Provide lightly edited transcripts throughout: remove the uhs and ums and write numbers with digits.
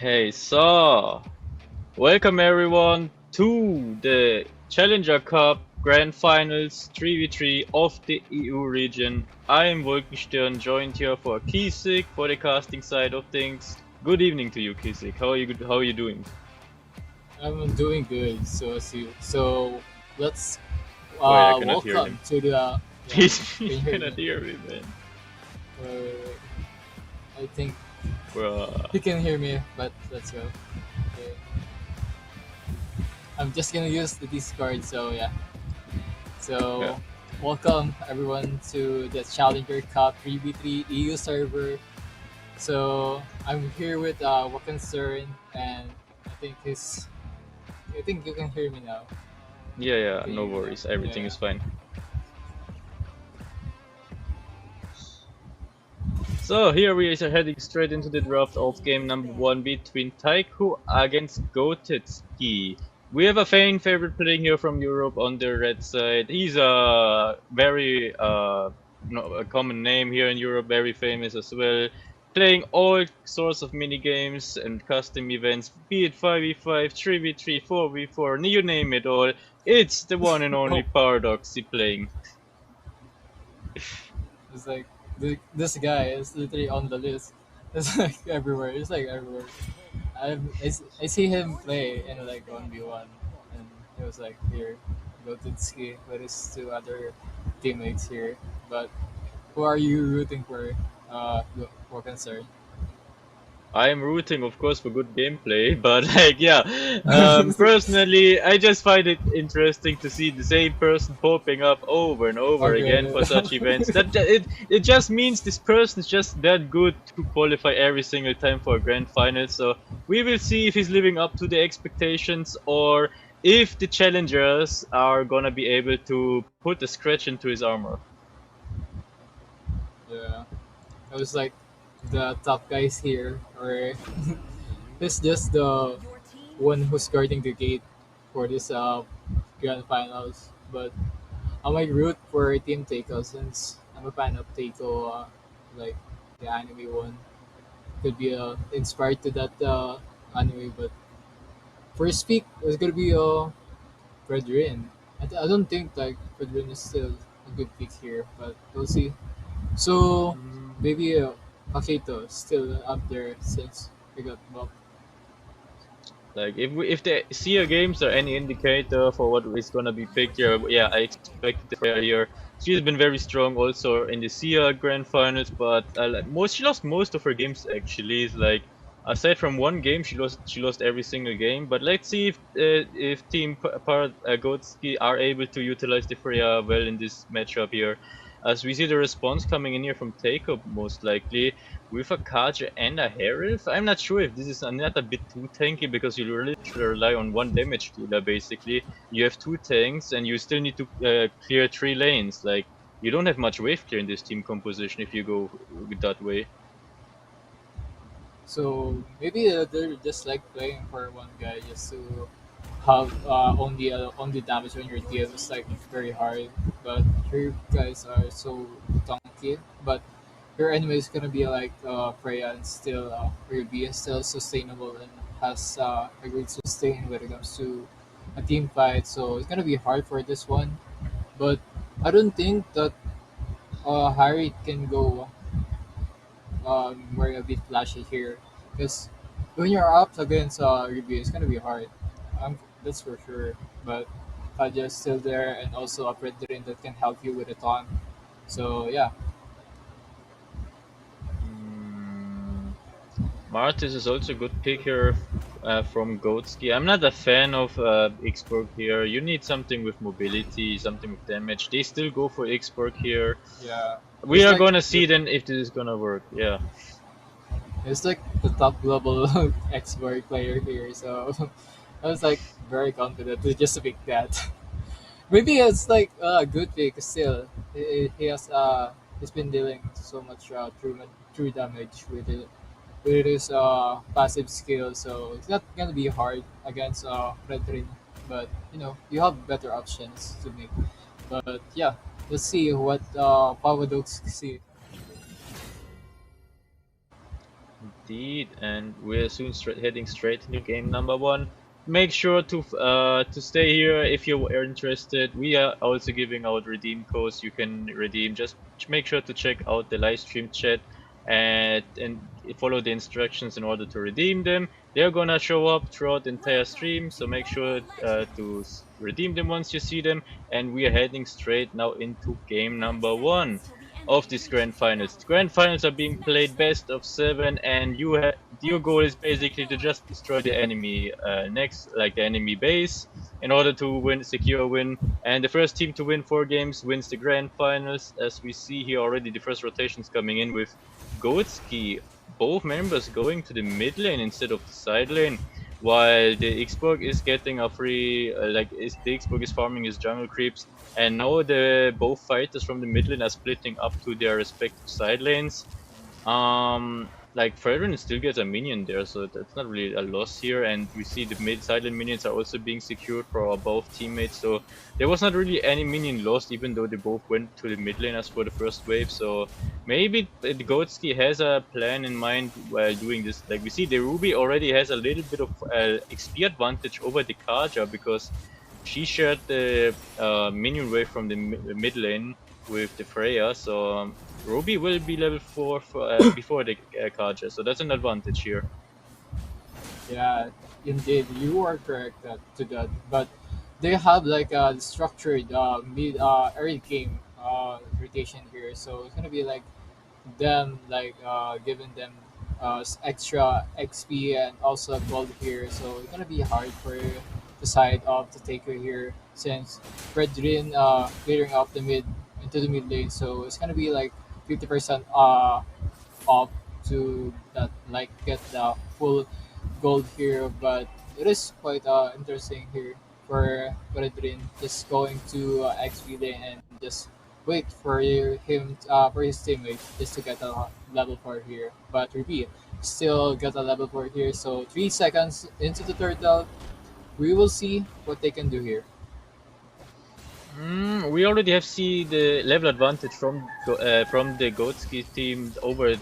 Okay, so welcome everyone to the Challenger Cup Grand Finals 3v3 of the EU region. I am Wolkenstern, joined here for Kisik for the casting side of things. Good evening to you, Kisik. How are you doing? I'm doing good. So let's Wait, I cannot hear welcome him. to the yeah. He Can you hear cannot me? hear me, man. Uh, I think Bruh. you can hear me, but let's go. Okay. I'm just gonna use the Discord. So yeah. Yeah. So welcome everyone to the Challenger Cup 3v3 EU server. So I'm here with Wakensern, and I think his. I think you can hear me now. Yeah, yeah, Can you no hear me now? worries. Everything Yeah. is fine. So here we are heading straight into the draft of game number one between Taiku against Gotetski. We have a fan favorite playing here from Europe on the red side. He's a very no, a common name here in Europe, very famous as well. Playing all sorts of mini games and custom events, be it 5v5, 3v3, 4v4, you name it all. It's the one and only Oh, Paradoxy playing. it's like this guy is literally on the list. It's like everywhere. It's like everywhere. I see him play in like 1v1, and he was like here, go to ski with his two other teammates here. But who are you rooting for? For concern. I am rooting, of course, for good gameplay, but like, yeah, personally, I just find it interesting to see the same person popping up over and over again Okay. for such events. It just means this person is just that good to qualify every single time for a grand final. So we will see if he's living up to the expectations or if the challengers are gonna be able to put a scratch into his armor. Yeah, it was like the top guys here, or it's just the one who's guarding the gate for this grand finals. But I might root for Team Takeo since I'm a fan of Takeo, like the anime one. Could be inspired to that anime, but first pick is gonna be Fredrin. I don't think like Fredrin is still a good pick here, but we'll see. So maybe Paketo is still up there since we got bumped. Like if the SEA games are any indicator for what is gonna be picked here, yeah, I expect the player here. She's been very strong also in the SEA Grand Finals, but she lost most of her games actually. It's like aside from one game, she lost every single game. But let's see if Team Goatski are able to utilize the Freya well in this matchup here. As we see the response coming in here from Takeup most likely with a Kaja and a Harif. I'm not sure if this is not a bit too tanky because you really rely on one damage dealer basically. You have two tanks and you still need to clear three lanes. Like you don't have much wave clear in this team composition if you go that way. So maybe they're just like playing for one guy just to have only damage on your team. It's like very hard, but your guys are so tanky. But your enemy is gonna be like Freya and still Ruby is still sustainable and has a great sustain when it comes to a team fight. So it's gonna be hard for this one. But I don't think that Harry can go wearing a bit flashy here because when you're up against Ruby, it's gonna be hard. That's for sure. But Kaja is still there and also a Predator that can help you with the taunt. So yeah. Mm, Martis is also a good pick here from Goatski. I'm not a fan of Xborg here. You need something with mobility, something with damage. They still go for Xborg here. Yeah, We it's are like gonna see then if this is gonna work. Yeah. it's like the top global X-Boy player here, so I was like very confident to just pick that. Maybe it's like a good pick still. He's been dealing so much true damage with his passive skill, so it's not gonna be hard against Fredrin. But you have better options to make. But yeah, let's see what Pavadox see. indeed, and we're soon heading straight into game number one. Make sure to stay here if you are interested. We are also giving out redeem codes you can redeem. Just make sure to check out the live stream chat and follow the instructions in order to redeem them. They're gonna show up throughout the entire stream, so make sure to redeem them once you see them. And we are heading straight now into game number one of this grand finals. The grand finals are being played best of seven, and your goal is basically to just destroy the enemy like the enemy base, in order to secure a win. And the first team to win 4 games wins the grand finals. As we see here already, the first rotations coming in with Goatski, both members going to the mid lane instead of the side lane, while the Xborg is getting a free, the Xborg is farming his jungle creeps, and now the both fighters from the mid lane are splitting up to their respective side lanes. Like Fredrin still gets a minion there, so that's not really a loss here. And we see the mid side lane minions are also being secured for both teammates, so there was not really any minion lost, even though they both went to the mid laners for the first wave. So maybe the Goatski has a plan in mind while doing this. Like we see the Ruby already has a little bit of XP advantage over the Kaja, because she shared the minion wave from the mid lane with the Freya, so Ruby will be level 4 before the Kaja, so that's an advantage here. Yeah, indeed, you are correct to that. But they have like a structured mid early game rotation here, so it's gonna be like them like giving them extra XP and also gold here. So it's gonna be hard for the side of the taker here, since Fredrin clearing up the mid into the mid lane. So it's gonna be like 50% off to that like get the full gold here. But it is quite interesting here for Fredrin just going to XP lane and just wait for him for his teammate just to get a level 4 here. But repeat, still get a level 4 here. So 3 seconds into the turtle, we will see what they can do here. We already have seen the level advantage from the Goatski team over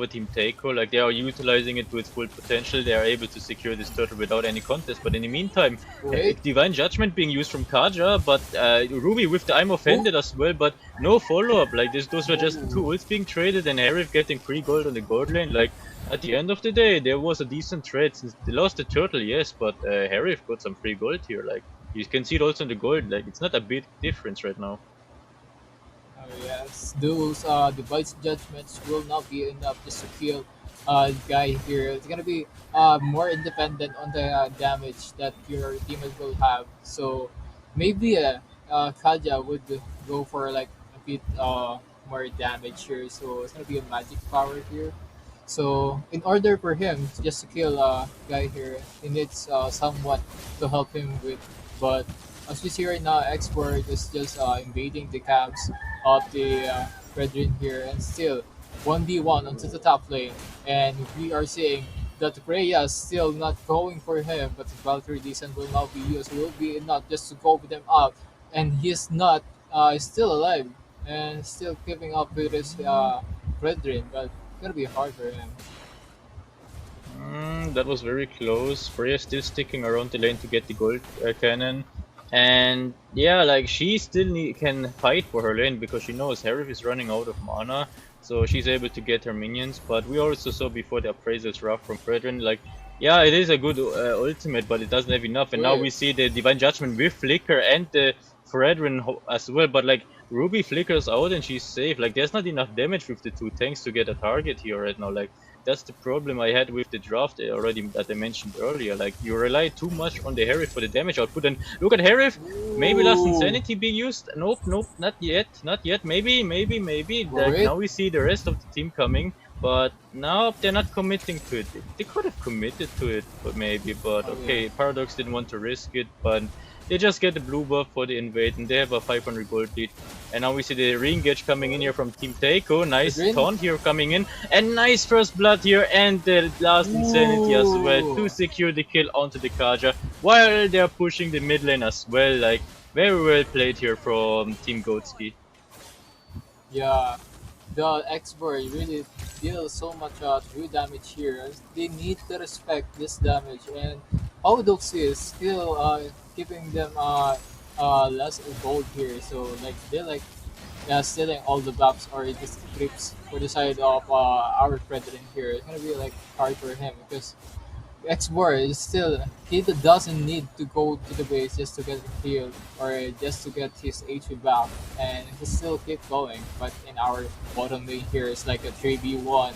Team Taiko. Like they are utilizing it to its full potential. They are able to secure this turtle without any contest. But in the meantime, Wait. Divine Judgment being used from Kaja, but Ruby with the I'm offended as well. But no follow up. Like those were just two ults being traded, and Arif getting free gold on the gold lane. Like at the end of the day, there was a decent trade. Since they lost the turtle, yes, but Harif got some free gold here. Like you can see it also in the gold. Like it's not a big difference right now. Oh yes, those device judgments will not be enough just to kill the guy here. It's gonna be more independent on the damage that your teammate will have. So maybe Kaja would go for like a bit more damage here. So it's gonna be a magic power here. So in order for him to just to kill a guy here, he needs someone to help him with. But as we see right now, Export is just invading the camps of the Brethren here, and still 1v1 onto the top lane. And we are seeing that Freya is still not going for him, but the Valkyrie Descent will now be used. It will be enough just to go with them out, and he's not still alive and still keeping up with his Brethren, but it's gonna be hard for him. That was very close. Freya still sticking around the lane to get the gold cannon. And yeah, like she still can fight for her lane because she knows Harif is running out of mana. So she's able to get her minions. But we also saw before the appraisal's rough from Fredrin, like, yeah, it is a good ultimate, but it doesn't have enough. And now we see the Divine Judgment with Flicker and the Fredrin as well. But like, Ruby flickers out and she's safe. Like, there's not enough damage with the two tanks to get a target here right now. Like, that's the problem I had with the draft already that I mentioned earlier. Like you rely too much on the Harif for the damage output, and look at Harif. Maybe Last Insanity being used. Nope, not yet, not yet. Maybe. Like, now we see the rest of the team coming, but now they're not committing to it. They could have committed to it, but maybe. But okay, Paradox didn't want to risk it, but they just get the blue buff for the invade, and they have a 500 gold lead. And now we see the re-engage coming in here from Team Taiko. Nice taunt here coming in, and nice first blood here, and the last Insanity as well to secure the kill onto the Kaja, while they're pushing the mid lane as well. Like, very well played here from Team Goatski. Yeah, the X-Boy really deal so much true damage here. They need to respect this damage, and Audoxy is still keeping them less gold here. So like they're like stealing all the buffs or just creeps for the side of our brethren here. It's gonna be like hard for him because X-War is still he doesn't need to go to the base just to get healed or just to get his HP back, and he still keep going. But in our bottom lane here, it's like a 3v1.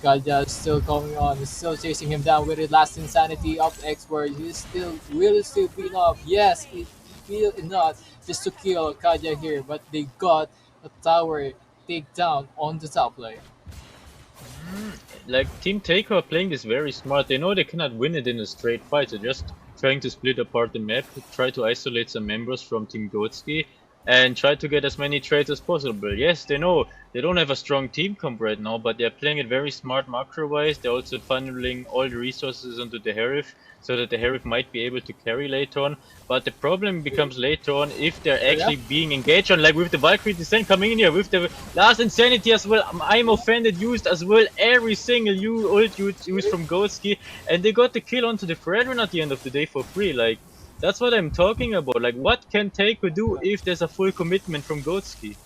Kaja is still coming on, is still chasing him down with the last insanity of X-War. He's still will still be enough. Yes, it will enough just to kill Kaja here, but they got a tower takedown on the top lane. Like Team Taker are playing this very smart. They know they cannot win it in a straight fight. They're just trying to split apart the map, try to isolate some members from Team Gotski, and try to get as many trades as possible. Yes, they know they don't have a strong team comp right now, but they're playing it very smart macro-wise. They're also funneling all the resources onto the Herif, so that the Herif might be able to carry later on. But the problem becomes later on if they're actually being engaged on, like with the Valkyrie Descent coming in here, with the last Insanity as well. I'm offended used as well, every single ult used from Gotski, and they got the kill onto the Brethren at the end of the day for free. Like, that's what I'm talking about. Like, what can Taiko do if there's a full commitment from Gotski?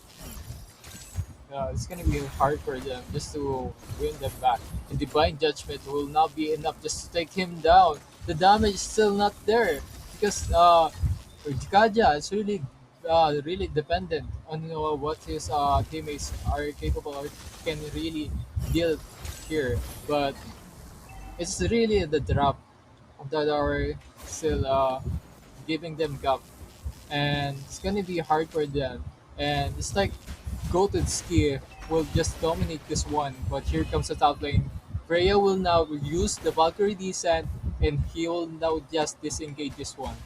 It's gonna be hard for them just to win them back. And Divine Judgment will not be enough just to take him down. The damage is still not there because Kaja is really dependent on what his teammates are capable or can really deal here. But it's really the drop that are still giving them gap, and it's gonna be hard for them. And it's like Goated Ski will just dominate this one, but here comes the top lane. Freya will now use the Valkyrie Descent, and he will now just disengage this one.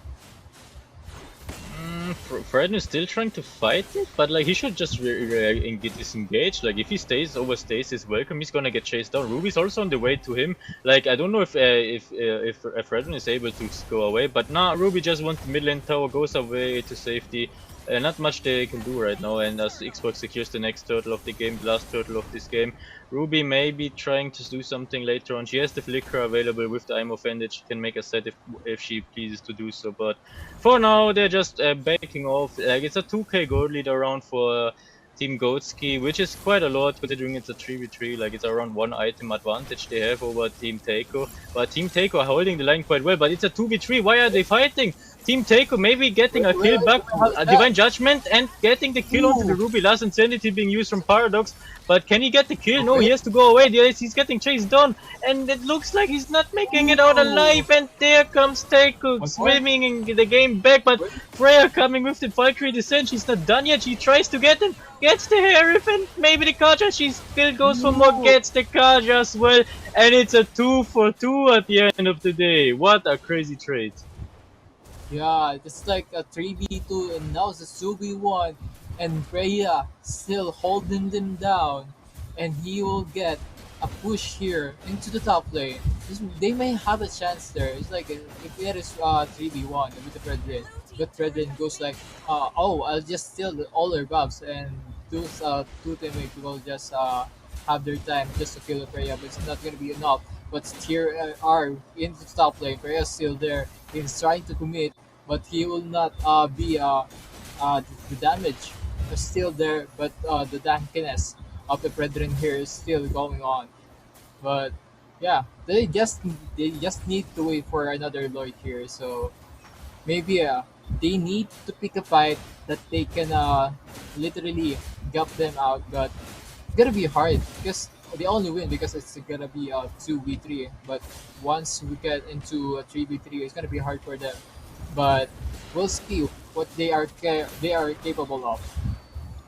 Fred is still trying to fight it, but like he should just get disengaged. Like if he overstays his welcome, he's gonna get chased down. Ruby's also on the way to him. Like I don't know if Fred is able to go away, but nah, Ruby just wants the mid lane tower, goes away to safety. Not much they can do right now, and as Xbox secures the next turtle of the game, the last turtle of this game, Ruby may be trying to do something later on. She has the flicker available with the I'm offended. She can make a set if she pleases to do so, but for now they're just backing off. Like it's a 2k gold lead around for Team Gotski, which is quite a lot considering it's a 3v3. Like it's around 1 item advantage they have over Team Taiko, but Team Taiko are holding the line quite well. But it's a 2v3. Why are they fighting? Team Taiko maybe getting a kill back, a Divine Judgment, and getting the kill onto the Ruby. Last Insanity being used from Paradox, but can he get the kill? No, he has to go away. He's getting chased down, and it looks like he's not making it out alive. And there comes Taiko swimming in the game back, but Freya coming with the Valkyrie Descent. She's not done yet. She tries to get him, gets the Herif, and maybe the Kaja. She still goes for more, gets the Kaja as well, and it's a 2-for-2 at the end of the day. What a crazy trade. Yeah, it's like a 3v2 and now it's a 2v1, and Freya still holding them down, and he will get a push here into the top lane. They may have a chance there. It's like if it is 3v1 with the Brethren, but Brethren goes like, oh, I'll just steal all their buffs, and those two teammates will just have their time just to kill Freya, but it's not gonna be enough. But here are in the top lane. Freya's still there. He's trying to commit, but he will not be the damage is still there, but the tankiness of the Brethren here is still going on. But yeah, they just need to wait for another Lord here. So maybe they need to pick a fight that they can literally gap them out, but it's gonna be hard because they only win because it's gonna be a 2v3. But once we get into a 3v3, it's gonna be hard for them. But we'll see what they are capable of.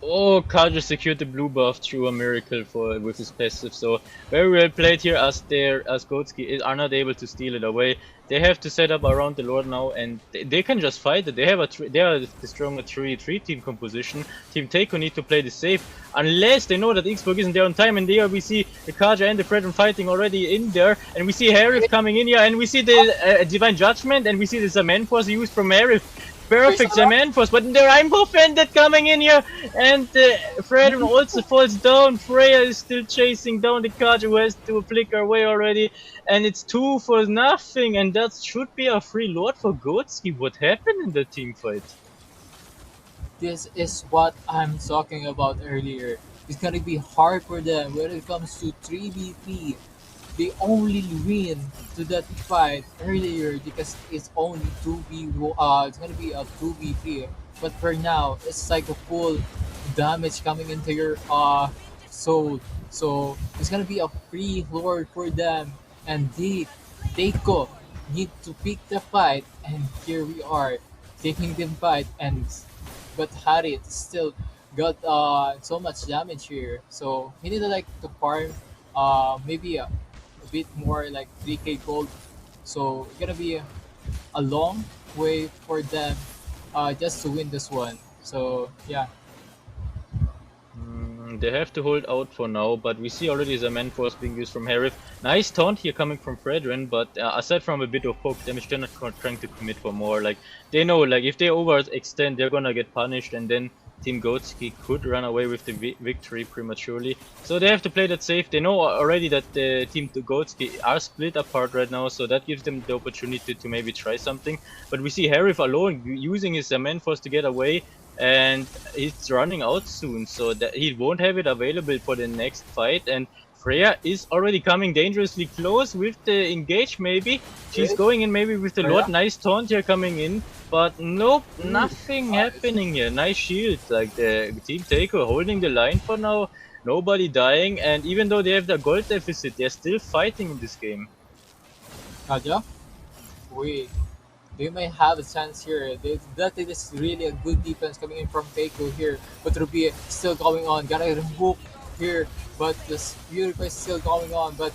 Oh, Kaja secured the blue buff through a miracle with his passive, so very well played here as Gotski are not able to steal it away. They have to set up around the Lord now, and they can just fight it. They are the stronger 3-3 team composition. Team Taiko need to play the safe, unless they know that Xbox isn't there on time, and there we see the Kaja and the Brethren fighting already in there, and we see Herif coming in here, and we see the Divine Judgment, and we see the Zaman Force used from Herif. Praise perfect the Lord. Zeman Force, but the Rainbow Bandit coming in here, and Fredon also falls down. Freya is still chasing down the card who has to flicker away already, and it's 2 for nothing, and that should be a free Lord for Gotski. What happened in the team fight? This is what I'm talking about earlier. It's gonna be hard for them when it comes to 3v3. They only win to that fight earlier because it's only 2v it's gonna be a 2v3. But for now, it's like a full damage coming into your soul. So it's gonna be a free lord for them, and Deiko need to pick the fight, and here we are taking the fight, and but Harry still got so much damage here. So he needed like to farm maybe a bit more like 3k gold. So it's gonna be a long way for them just to win this one. So yeah, They have to hold out for now, but we see already the man force being used from Harif. Nice taunt here coming from Fredrin, but aside from a bit of poke damage, they're not trying to commit for more. Like, they know, like, if they overextend, they're gonna get punished, and then Team Gotski could run away with the victory prematurely. So they have to play that safe. They know already that the Team Gotski are split apart right now, so that gives them the opportunity to maybe try something. But we see Harif alone using his man force to get away, and it's running out soon, so that he won't have it available for the next fight. And Freya is already coming dangerously close with the engage. Maybe she's okay, going in, maybe with the Lord. Freya. Nice taunt here coming in, but nope, Ooh, nothing nice. happening here. Nice shield, like the Team Taker holding the line for now. Nobody dying, and even though they have the gold deficit, they're still fighting in this game. Kaja, we they may have a chance here. That is really a good defense coming in from Keiko here. But Ruby still going on. Gotta hook here. But the Purify is still going on. But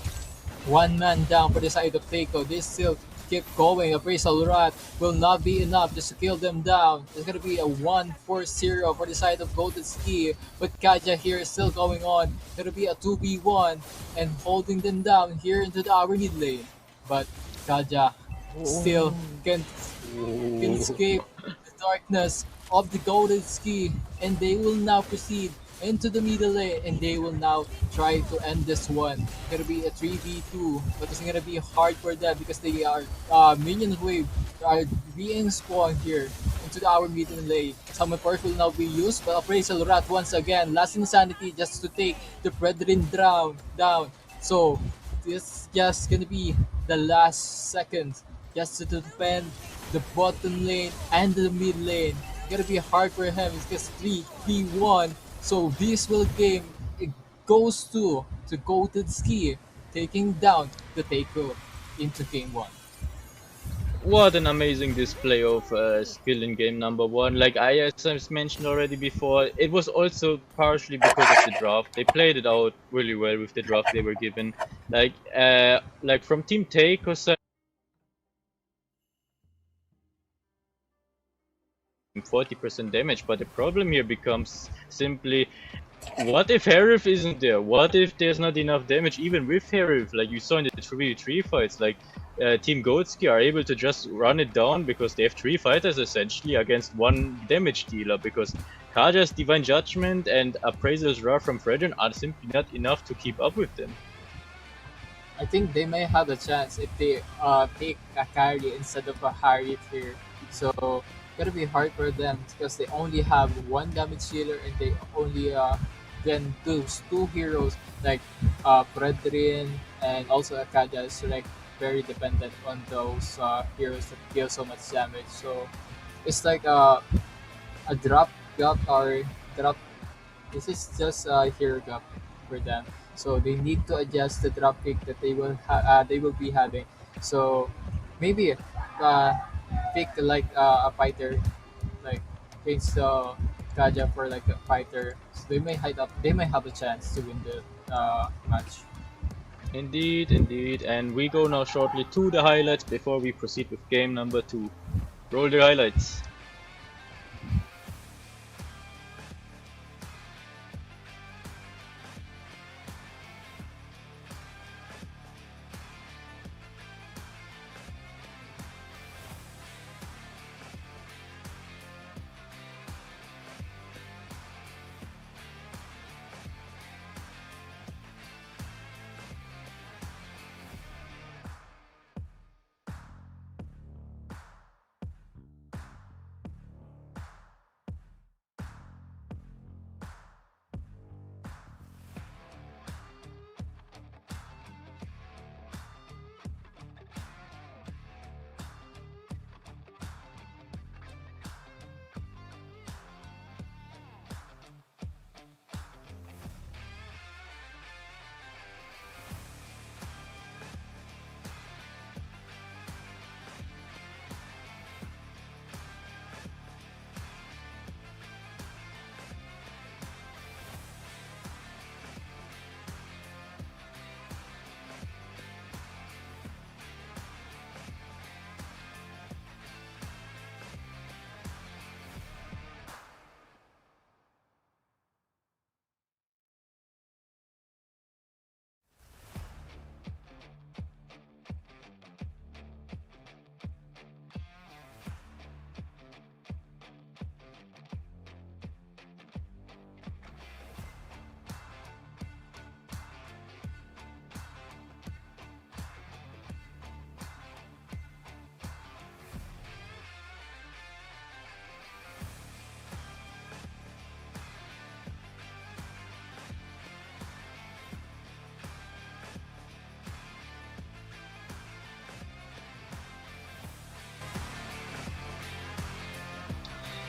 one man down for the side of Keiko. They still keep going. Appraisal Rat will not be enough just to kill them down. It's gonna be a 1-4-0 for the side of Golden Ski. But Kaja here is still going on. Gonna be a 2v1 and holding them down here into the our mid lane. But Kaja still can Oh. escape the darkness of the golden ski, and they will now proceed into the middle lane, and they will now try to end this one. It's gonna be a 3v2, but it's gonna be hard for them because they are minion wave are being spawned here into our middle lane. Summon Force will now be used, but Appraisal Rat once again, last insanity just to take the Brethren down. So this just gonna be the last seconds just to defend the bottom lane and the mid lane. It's gonna be hard for him. It's just 3-3-1. So this will game it goes to Golden Ski taking down the Taiko into game one. What an amazing display of skill in game number one. Like as I mentioned already before, it was also partially because of the draft. They played it out really well with the draft they were given. Like from Team Take's side, 40% damage, but the problem here becomes simply, what if Harif isn't there? What if there's not enough damage even with Harif? Like you saw in the 3v3 fights, like Team Gotski are able to just run it down because they have 3 fighters essentially against 1 damage dealer, because Kaja's Divine Judgment and Appraiser's Ra from Fredrin are simply not enough to keep up with them. I think they may have a chance if they pick a carry instead of a Harriet here. So gonna be hard for them because they only have one damage healer and they only then those two heroes like Brethren and also Akaja is like very dependent on those heroes that deal so much damage. So it's like a drop or drop. This is just a hero gap for them. So they need to adjust the drop pick that they will be having. So maybe uh, pick like a fighter, like change the Kaja for like a fighter. So they may hide up. They may have a chance to win the match. Indeed, indeed, and we go now shortly to the highlights before we proceed with game number 2. Roll the highlights.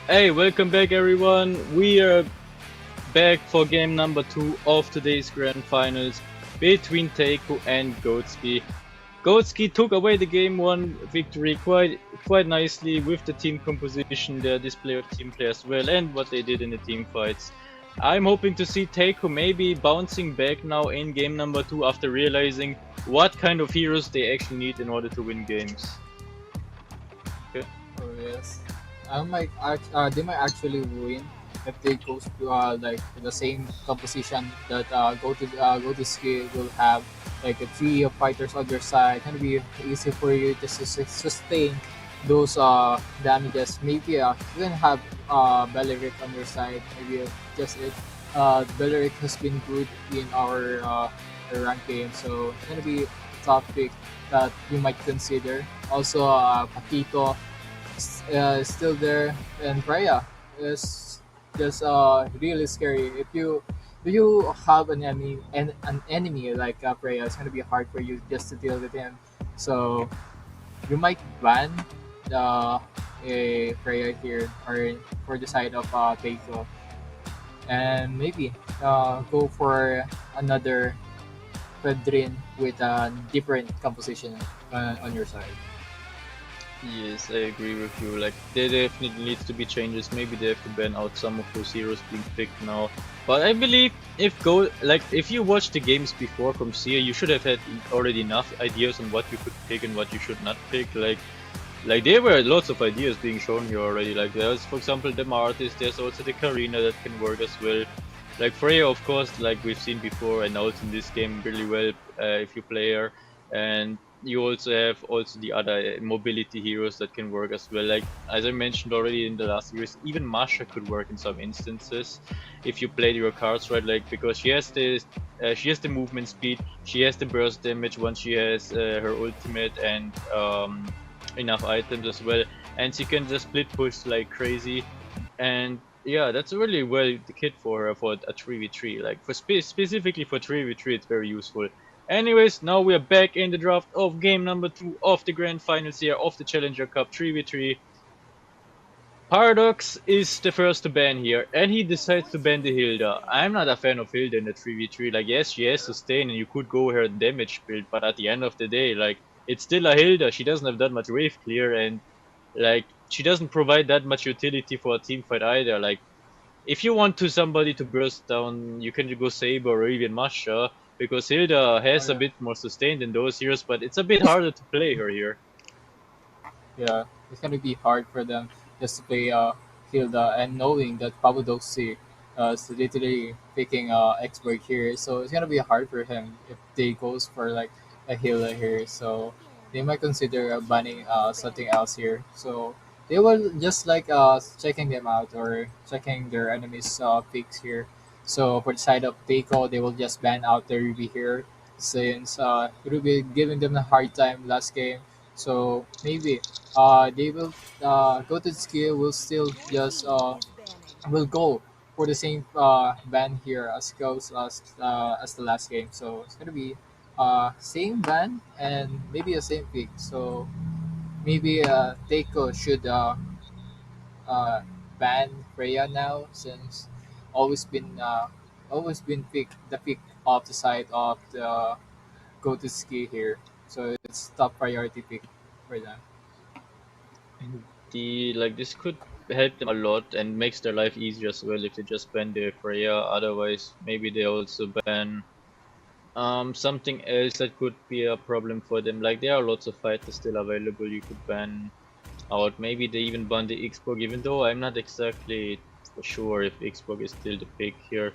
Hey, welcome back everyone. We are back for game number 2 of today's grand finals between Teiko and Goatski. Goatski took away the game 1 victory quite nicely with the team composition, their display of team play as well, and what they did in the team fights. I'm hoping to see Teiko maybe bouncing back now in game number 2 after realizing what kind of heroes they actually need in order to win games. Okay. Oh yes, they might actually win if they go to like the same composition that go to skill will have like a three of fighters on your side. Gonna be easy for you just to sustain those damages. Maybe you can have Beleric on your side. Maybe just it. Beleric has been good in our rank game, so it's gonna be a top pick that you might consider. Also, Paquito still there, and Freya is just really scary. If you do you have an enemy like Freya, it's gonna be hard for you just to deal with him. So you might ban the Freya here or for the side of Keiko, and maybe go for another Pedrin with a different composition on your side. Yes, I agree with you. Like, there definitely needs to be changes. Maybe they have to ban out some of those heroes being picked now. But I believe if you watched the games before from Sia, you should have had already enough ideas on what you could pick and what you should not pick. Like there were lots of ideas being shown here already. Like there's, for example, the Martis. There's also the Karina that can work as well. Like Freya, of course, like we've seen before, and out in this game really well if you play her. And you also have the other mobility heroes that can work as well. Like as I mentioned already in the last series, even Masha could work in some instances if you played your cards right. Like because she has the movement speed, she has the burst damage once she has her ultimate, and enough items as well, and she can just split push like crazy. And yeah, that's really well the kit for her for a 3v3. Like for specifically for 3v3, it's very useful. Anyways, now we are back in the draft of game number 2 of the grand finals here of the Challenger Cup 3v3. Paradox is the first to ban here, and he decides to ban the Hilda. I'm not a fan of Hilda in the 3v3. Like, yes, she has sustain and you could go her damage build, but at the end of the day, like, it's still a Hilda. She doesn't have that much wave clear, and like, she doesn't provide that much utility for a team fight either. Like, if you want to somebody to burst down, you can go Saber or even Masha, because Hilda Oh has a yeah. bit more sustain than those heroes, but it's a bit harder to play her here. Yeah, it's gonna be hard for them just to play Hilda and knowing that Pabudoxi is literally picking expert here, so it's gonna be hard for him if they goes for like a Hilda here. So they might consider banning something else here. So they will just like checking them out or checking their enemies picks here. So for the side of Teiko, they will just ban out the Ruby here since Ruby giving them a hard time last game. So maybe they will go to the skill will still just will go for the same ban here as goes as the last game. So it's gonna be same ban and maybe a same pick. So maybe Teiko should uh, ban Freya now since always been uh, always been the pick of the side of the go to ski here. So it's top priority pick for them. This could help them a lot and makes their life easier as well if they just ban the Freya. Otherwise, maybe they also ban something else that could be a problem for them. Like there are lots of fighters still available you could ban out. Maybe they even ban the Xborg, even though I'm not exactly for sure if Xborg is still the pick here.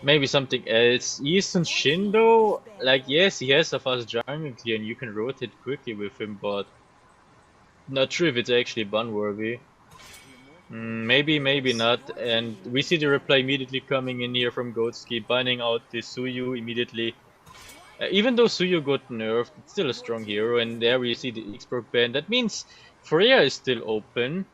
Maybe something else. Easton Shindo, like yes, he has a fast jungle clear and you can rotate quickly with him, but not sure if it's actually ban worthy. Maybe, maybe not. And we see the reply immediately coming in here from Goatski, banning out the Suyu immediately. Even though Suyu got nerfed, it's still a strong hero, and there we see the expert ban. That means Freya is still open,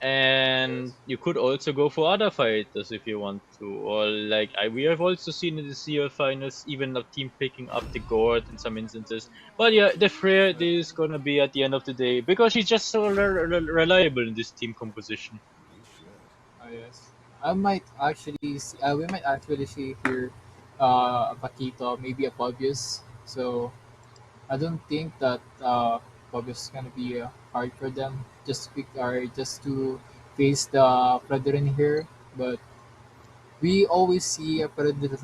and Yes. you could also go for other fighters if you want to. Or like we have also seen in the CL finals, even a team picking up the Gord in some instances. But yeah, the Freya is gonna be at the end of the day because she's just so reliable in this team composition. Yes. I might actually see, we might actually see here a Paquito, maybe a Pobius. So I don't think that Pobius is gonna be hard for them just to pick or just to face the Predator here. But we always see a Predator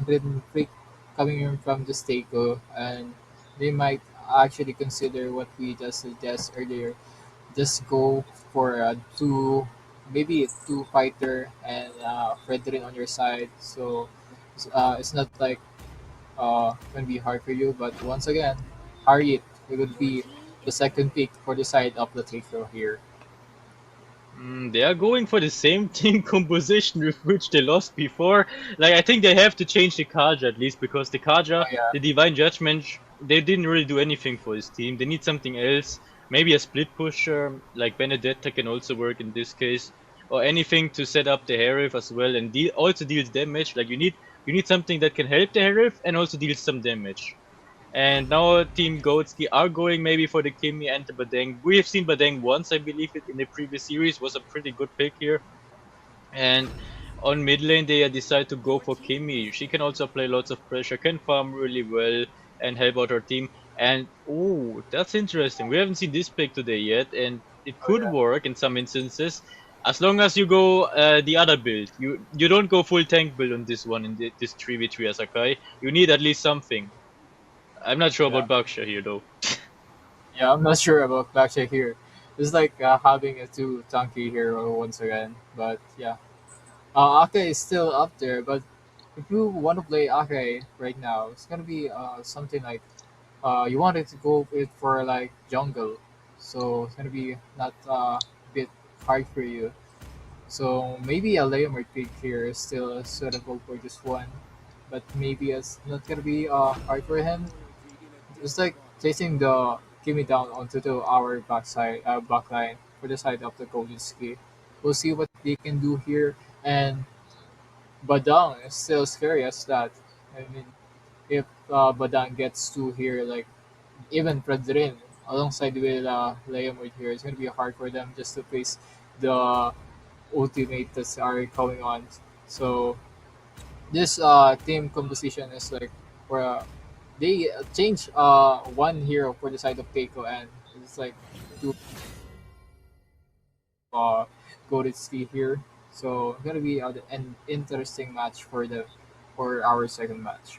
freak coming in from the Staco, and they might actually consider what we just suggested earlier. Just go for a two, maybe a two fighter and Fredrin on your side. So it's not like gonna be hard for you. But once again, Harriet it would be the second pick for the side of the takeover here. They are going for the same team composition with which they lost before. Like I think they have to change the Kaja at least because the Oh Kaja, yeah, the Divine Judgment, they didn't really do anything for his team. They need something else. Maybe a split pusher like Benedetta can also work in this case, or anything to set up the Herif as well and also deals damage. Like you need something that can help the Herif and also deals some damage. And now Team Goatski are going maybe for the Kimi and the Badeng. We have seen Badeng once, I believe it in the previous series was a pretty good pick here. And on mid lane they decide to go for Kimi. She can also play lots of pressure, can farm really well and help out her team. And oh, that's interesting. We haven't seen this pick today yet, and it oh could yeah, work in some instances. As long as you go the other build, you don't go full tank build on this one in this 3v3 Asakai. You need at least something. I'm not sure yeah, about Baksha here though. yeah. I'm not sure about Backside here. It's like having a two tanky hero once again. But yeah, Ake is still up there. But if you want to play Ake right now, it's gonna be something like you wanted to go with for like jungle, so it's gonna be not a bit hard for you. So maybe a Leomord pick here is still suitable for this one, but maybe it's not gonna be hard for him. It's like chasing the Kimi down onto the our backside backline for the side of the Golden Ski. We'll see what they can do here, and Badang is still scary as that. I mean, if Badang gets to here, like even Fredrin alongside with Liam right here, it's gonna be hard for them just to face the ultimate that's are coming on. So this team composition is like where they change one hero for the side of Keiko, and it's like two goaded ski here. So it's gonna be an interesting match for the for our second match.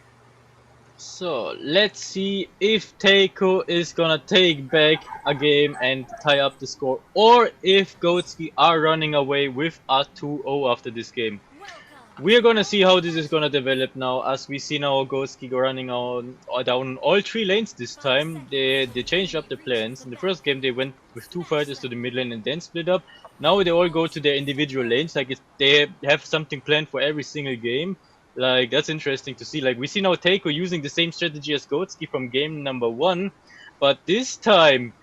So let's see if Teiko is gonna take back a game and tie up the score, or if Goatski are running away with a 2-0 after this game. We are gonna see how this is gonna develop now, as we see now Goatski running on down all three lanes this time. They changed up the plans. In the first game they went with two fighters to the mid lane and then split up. Now they all go to their individual lanes. Like they have something planned for every single game. Like that's interesting to see. Like we see now Teiko using the same strategy as Goatski from game number 1, but this time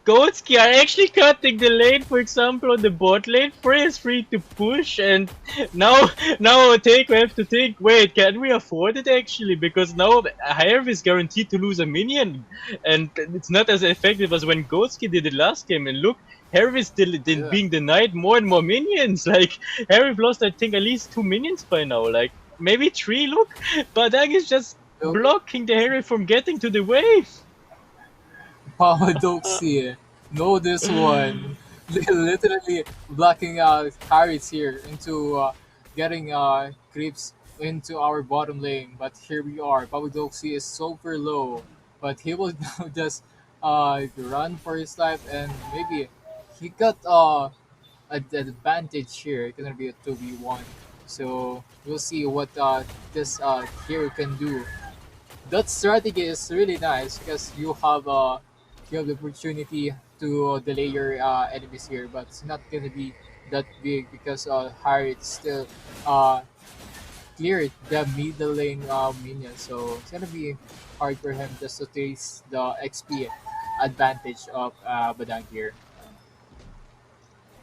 Goatski are actually cutting the lane, for example, on the bot lane. Frey is free to push, and now Teiko have to think, wait, can we afford it actually? Because now Hirve is guaranteed to lose a minion, and it's not as effective as when Goatski did it last game. And look, Hirve is still Yeah. being denied more and more minions. Like, Hirve lost, I think, at least 2 minions by now. Like, maybe 3, look. Badang is just So blocking the Hirve from getting to the wave. Papadoxy, know this one. Literally blocking carries here into getting creeps into our bottom lane. But here we are. Papadoxy is super low, but he will now just run for his life, and maybe he got an advantage here. It's gonna be a 2v1. So we'll see what this hero can do. That strategy is really nice because you have the opportunity to delay your enemies here, but it's not gonna be that big because Harriet still uh, cleared the middle lane minion, so it's gonna be hard for him just to taste the XP advantage of Badang here.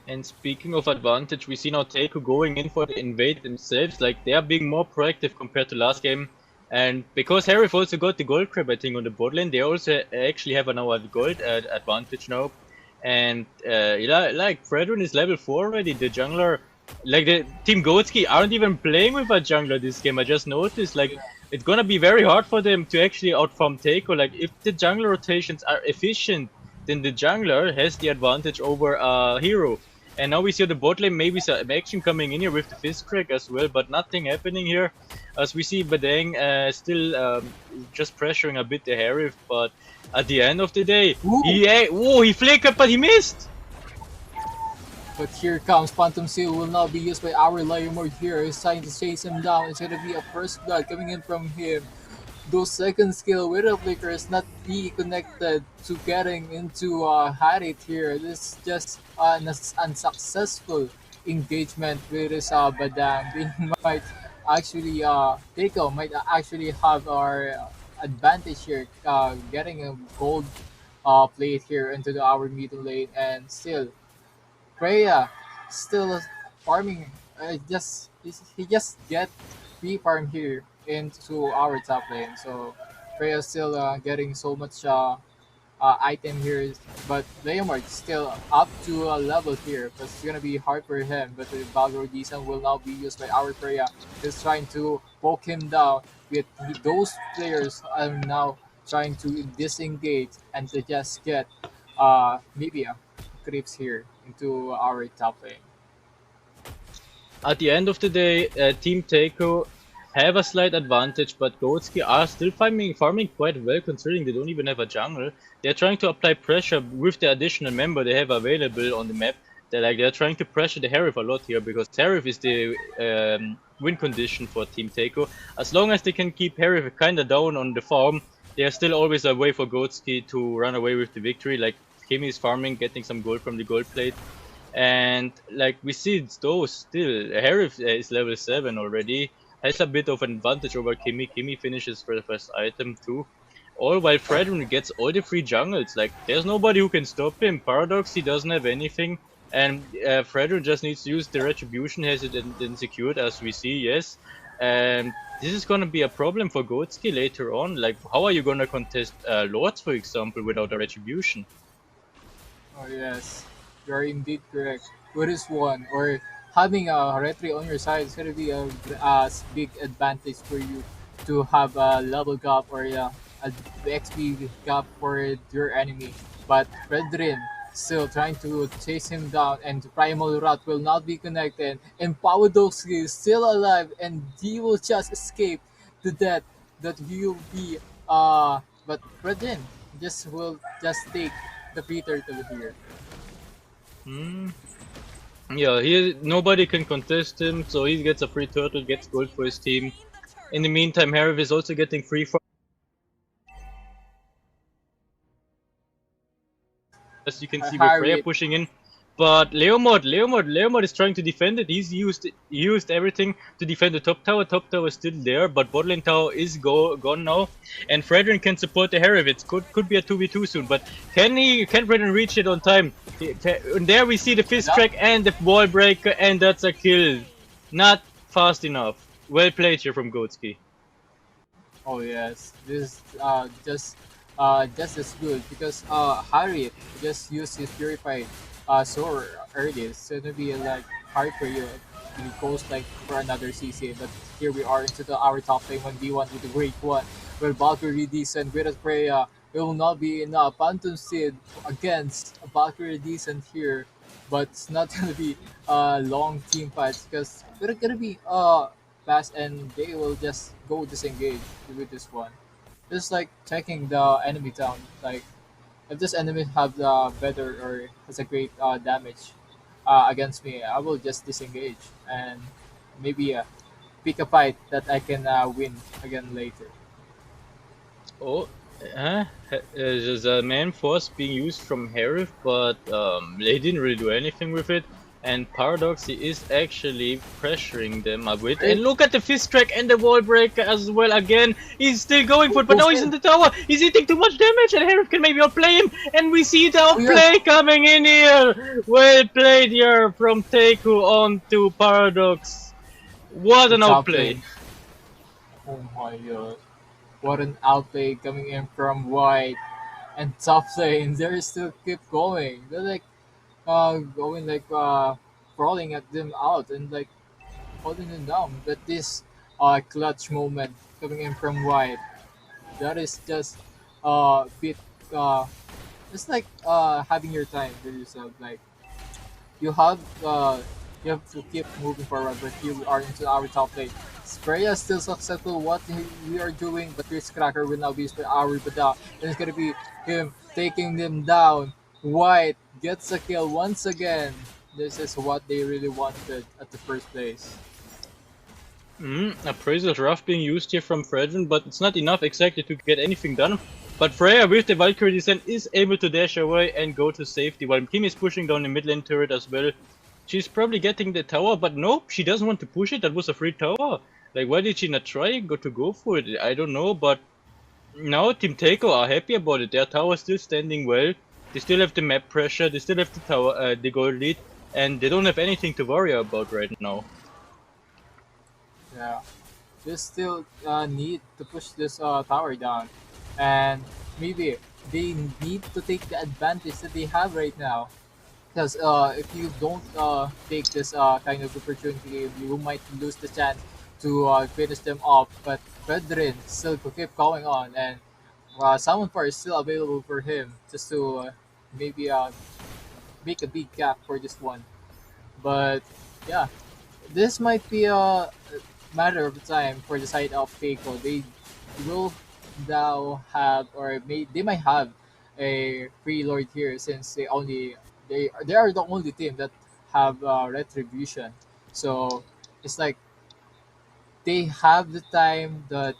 And speaking of advantage, we see now Teiko going in for the invade themselves. Like they are being more proactive compared to last game. And because Harif also got the gold crab, I think, on the bot lane, they also actually have now a gold advantage now. And yeah, like Fredrin is level 4 already. The jungler Like the Team Goatski aren't even playing with a jungler this game. I just noticed like Yeah. it's gonna be very hard for them to actually outfarm Teiko. Like if the jungler rotations are efficient, then the jungler has the advantage over a hero. And now we see the bot lane maybe some action coming in here with the fist crack as well, but nothing happening here. As we see Badang still just pressuring a bit the Harif, but at the end of the day, Ooh! he flickered, but he missed. But here comes Phantom Seal will now be used by our Layer Mode here. He's trying to chase him down. It's gonna be a first blood coming in from him. Those second skill with a flicker is not be connected to getting into Harit here. This is just an unsuccessful engagement with his Badang. They might actually Teiko might actually have our advantage here, getting a gold plate here into our middle lane, and still Freya still farming. He just get free farm here into our top lane. So Freya still getting so much item here, but Leomord still up to a level here. But it's gonna be hard for him. But the Balrog Deason will now be used by our Freya. He's trying to poke him down. With those players are now trying to disengage and to just get maybe a creeps here into our top lane. At the end of the day, Team Teiko have a slight advantage, but Goatski are still farming quite well considering they don't even have a jungle. They're trying to apply pressure with the additional member they have available on the map. They're trying to pressure the Harif a lot here because Harif is the win condition for Team Teiko. As long as they can keep Harif kinda down on the farm, there's still always a way for Goatski to run away with the victory. Like Kimi is farming, getting some gold from the gold plate. And like we see those still, Harif is level 7 already, has a bit of an advantage over Kimi. Kimi finishes for the first item too. All while Fredrin gets all the free jungles. Like there's nobody who can stop him. Paradox, he doesn't have anything. And Fredrin just needs to use the retribution, has it then secured as we see, yes. And this is gonna be a problem for Goatski later on. Like how are you gonna contest Lords, for example, without a retribution? Oh yes, you are indeed correct. With this one, or having a retry on your side is gonna be a big advantage for you to have a level gap or a XP gap for your enemy. But Redrin still trying to chase him down, and Primal Rat will not be connected. And Pawadoski is still alive, and he will just escape the death that he will be. But Redrin just will just take the Peter to here. Hmm. Yeah, he nobody can contest him, so he gets a free turtle, gets gold for his team. In the meantime, Harif is also getting free farm. As you can see with Freya Harriet. pushing in. But Leomord is trying to defend it. He used everything to defend the top tower. Top tower is still there, but bot lane tower is gone now. And Fredrin can support the Harif. It could be a 2v2 soon, but can Fredrin reach it on time? And there we see the fist Yeah. crack and the wall breaker, and that's a kill. Not fast enough. Well played here from Goatski. Oh yes, this just as good because Harriet just used his purify so early. It's gonna be like hard for you to post like for another CC. But here we are into our top lane 1v1 with the great one. Where Valkyrie decent with a Freya. It will not be enough. Phantom Seed against a Valkyrie decent here, but it's not gonna be long team fights because we're gonna be fast and they will just go disengage with this one. Just like checking the enemy down. Like if this enemy have the better or has a great damage against me, I will just disengage and maybe pick a fight that I can win again later. Oh, there's a man force being used from Harif, but they didn't really do anything with it. And Paradox, he is actually pressuring them a bit. And Great. look at the fist track and the wall breaker as well. Again, he's still going for it, but Goes now he's in in. the tower. He's eating too much damage, and Harif can maybe outplay him. And we see the Oh yeah, outplay coming in here. Well played here from Teiku on to Paradox. What the an top outplay! lane. Oh my god. What an outplay coming in from White and top lane. They still keep going. They're like going like crawling at them out and like holding them down. But this clutch moment coming in from White, that is just bit uh it's like having your time with yourself. Like you have uh you have to keep moving forward, but you are into our top lane. Freya is still successful what we are doing, but Chris Cracker will now be used by our Bada, and it's gonna be him taking them down. White gets a kill once again. This is what they really wanted at the first place. Appraisal's rough being used here from Fredrin, but it's not enough exactly to get anything done. But Freya with the Valkyrie descent is able to dash away and go to safety, while Kim is pushing down the mid lane turret as well. She's probably getting the tower, but nope, she doesn't want to push it. That was a free tower. Like, why did she not try to go for it? I don't know, but now Team Taiko are happy about it. Their tower is still standing well. They still have the map pressure. They still have the tower, the gold lead, and they don't have anything to worry about right now. Yeah, they still need to push this tower down, and maybe they need to take the advantage that they have right now. Because if you don't take this kind of opportunity, you might lose the chance to finish them off. But Fredrin still could keep going on, and Salmon Fire is still available for him just to maybe make a big gap for this one. But yeah, this might be a matter of time for the side of Keiko. They will now have, or they might have a free lord here since they are the only team that have retribution. So it's like they have the time that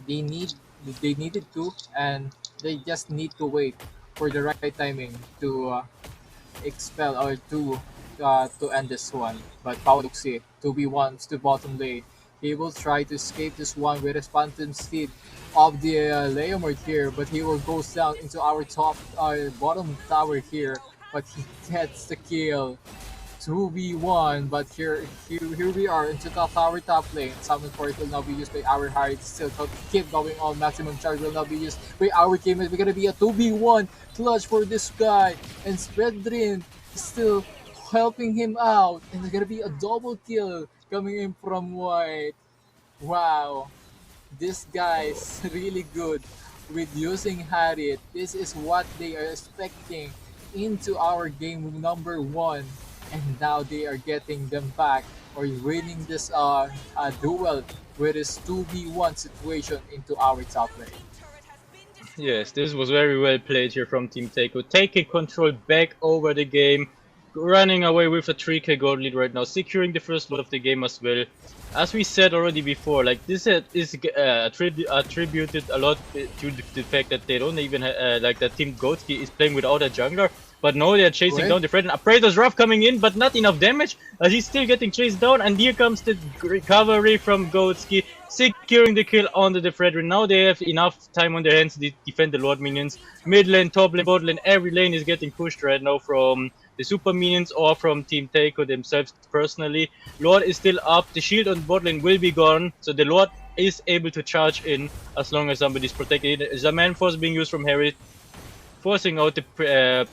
they need they needed to, and they just need to wait for the right timing to expel or to end this one. But Pauluxi, 2v1 to bottom lane. He will try to escape this one with his phantom steed of the Leomord here, but he will go down into our bottom tower here, but he gets the kill. 2v1, but here we are into the tower top lane. Summon Force will now be used by our Harry. Still keep going on. Maximum charge will now be used by our teammates. We're gonna be a 2v1 clutch for this guy. And Spreadrin is still helping him out. And it's gonna be a double kill coming in from White. Wow. This guy's really good with using Harriet. This is what they are expecting into our game number one, and now they are getting them back or winning this duel with this 2v1 situation into our top lane. Yes, this was very well played here from Team Taiko, taking control back over the game, running away with a 3k gold lead right now, securing the first loot of the game as well. As we said already before, like this is attributed a lot to the fact that they don't even like that Team Goatski is playing without a jungler. But no, they're chasing Right? down the Fred. Appraiser's rough coming in, but not enough damage as he's still getting chased down. And here comes the recovery from Goatski, securing the kill onto the Fredrin. Now they have enough time on their hands to defend the Lord minions. Mid lane, top lane, bot lane, every lane is getting pushed right now from the super minions or from Team Taiko themselves personally. Lord is still up. The shield on bot lane will be gone, so the Lord is able to charge in as long as somebody's protected. There's a man force being used from Harry, forcing out the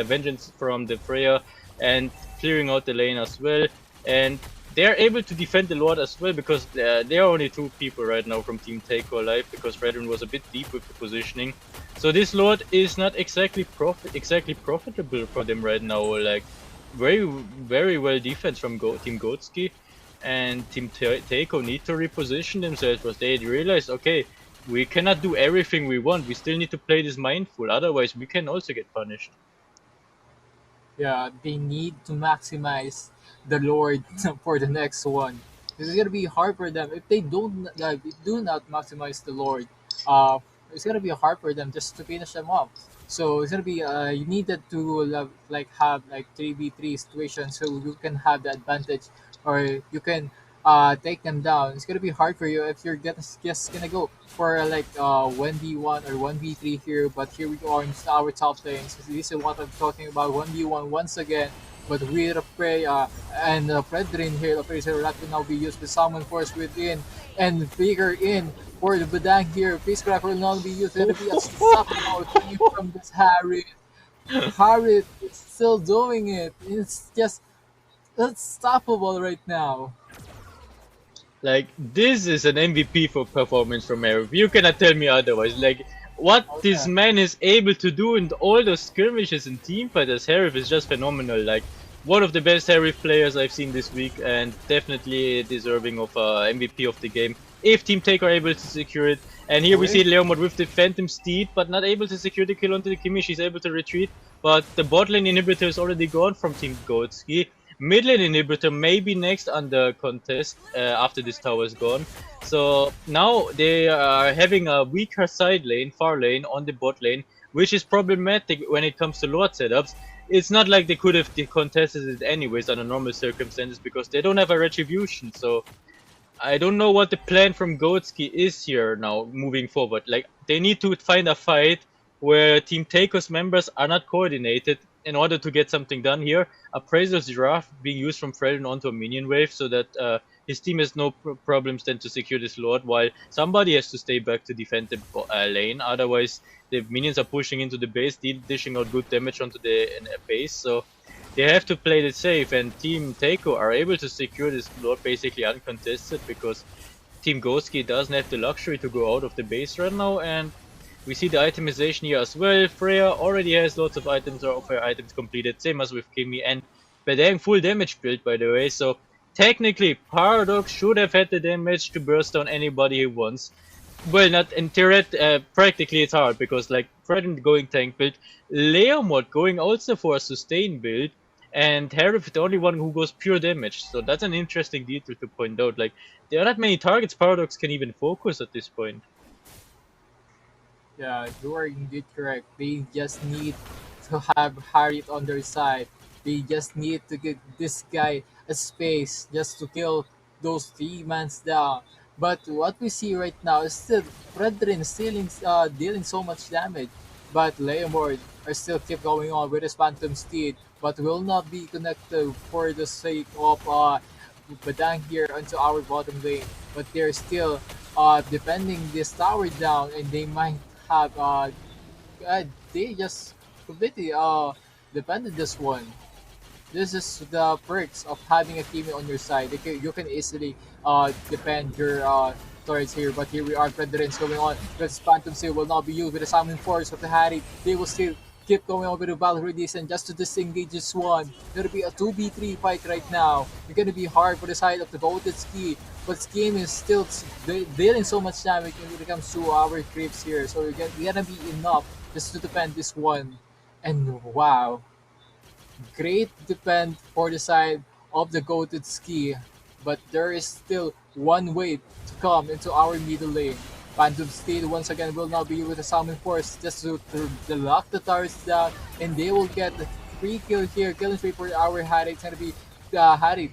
vengeance from the Freya and clearing out the lane as well. And they're able to defend the Lord as well because there are only two people right now from Team Taiko alive because Fredrin was a bit deep with the positioning. So this Lord is not exactly profitable for them right now. Like very well defense from Team Goatski, and Team Taiko need to reposition themselves because they realized, okay, we cannot do everything we want. We still need to play this mindful, otherwise we can also get punished. Yeah, they need to maximize the Lord for the next one. This is gonna be hard for them if they do not maximize the Lord. Uh, it's gonna be hard for them just to finish them off. So it's gonna be you needed to like have like 3v3 situations so you can have the advantage or you can take them down. It's gonna be hard for you if you're just gonna go for like 1v1 or 1v3 here, but here we go on our top lane. So this is what I'm talking about, 1v1 once again. But with Freya and Fredrin here, the Fraser that will now be used to summon force within and figure in for the Badang here. Face Crack will now be used. It'll be a suck out from this Harry. Harry is still doing it. It's just unstoppable right now. Like this is an MVP for performance from Arif. You cannot tell me otherwise. Like what Oh this yeah, man is able to do in all those skirmishes and team fight as Harif is just phenomenal. Like one of the best Harif players I've seen this week, and definitely deserving of MVP of the game. If Team Take are able to secure it, and here we boy. see Leomord with the Phantom Steed, but not able to secure the kill onto the Kimi. She's able to retreat, but the bot lane inhibitor is already gone from Team Goatski. Mid lane inhibitor may be next under contest after this tower is gone. So now they are having a weaker side lane, far lane on the bot lane, which is problematic when it comes to Lord setups. It's not like they could have contested it anyways under normal circumstances because they don't have a retribution. So I don't know what the plan from Goatski is here now moving forward. Like they need to find a fight where Team Takeo's members are not coordinated in order to get something done here. Appraiser's Giraffe being used from Freljord onto a minion wave so that his team has no problems then to secure this Lord, while somebody has to stay back to defend the lane. Otherwise, the minions are pushing into the base, dishing out good damage onto the base. So they have to play it safe, and Team Taiko are able to secure this Lord basically uncontested because Team Goski doesn't have the luxury to go out of the base right now, and we see the itemization here as well. Freya already has lots of items or of her items completed, same as with Kimi, and Bedang full damage build by the way, so technically Paradox should have had the damage to burst down anybody he wants. Well, not in theory, practically it's hard because like Fredden going tank build, Leomod going also for a sustain build, and Harif the only one who goes pure damage. So that's an interesting detail to point out. Like there are not many targets Paradox can even focus at this point. Yeah, you are indeed correct. They just need to have Harit on their side. They just need to give this guy a space just to kill those three mans down. But what we see right now is still Brethren dealing so much damage. But Leomord are still keep going on with his Phantom Steed, but will not be connected for the sake of Badang here onto our bottom lane. But they're still defending this tower down, and they might have they just completely defended this one. This is the perks of having a team on your side. You can easily defend your turrets here, but here we are, Presidents going on. This Phantom Seal will not be used with the Summon Force of the Harry. They will still keep going on with the Valkyrie and just to disengage this one. Gonna be a 2v3 fight right now. It's gonna be hard for the side of the Goated Ski, but Scheme is still dealing so much damage when it comes to our creeps here. So we're gonna be enough just to defend this one. And wow, great defend for the side of the goated ski, but there is still one way to come into our middle lane. Phantom Steed once again will now be with the Summon Force just to lock the towers down, and they will get the free kill here. Killing free for our Harry. It's gonna be Harry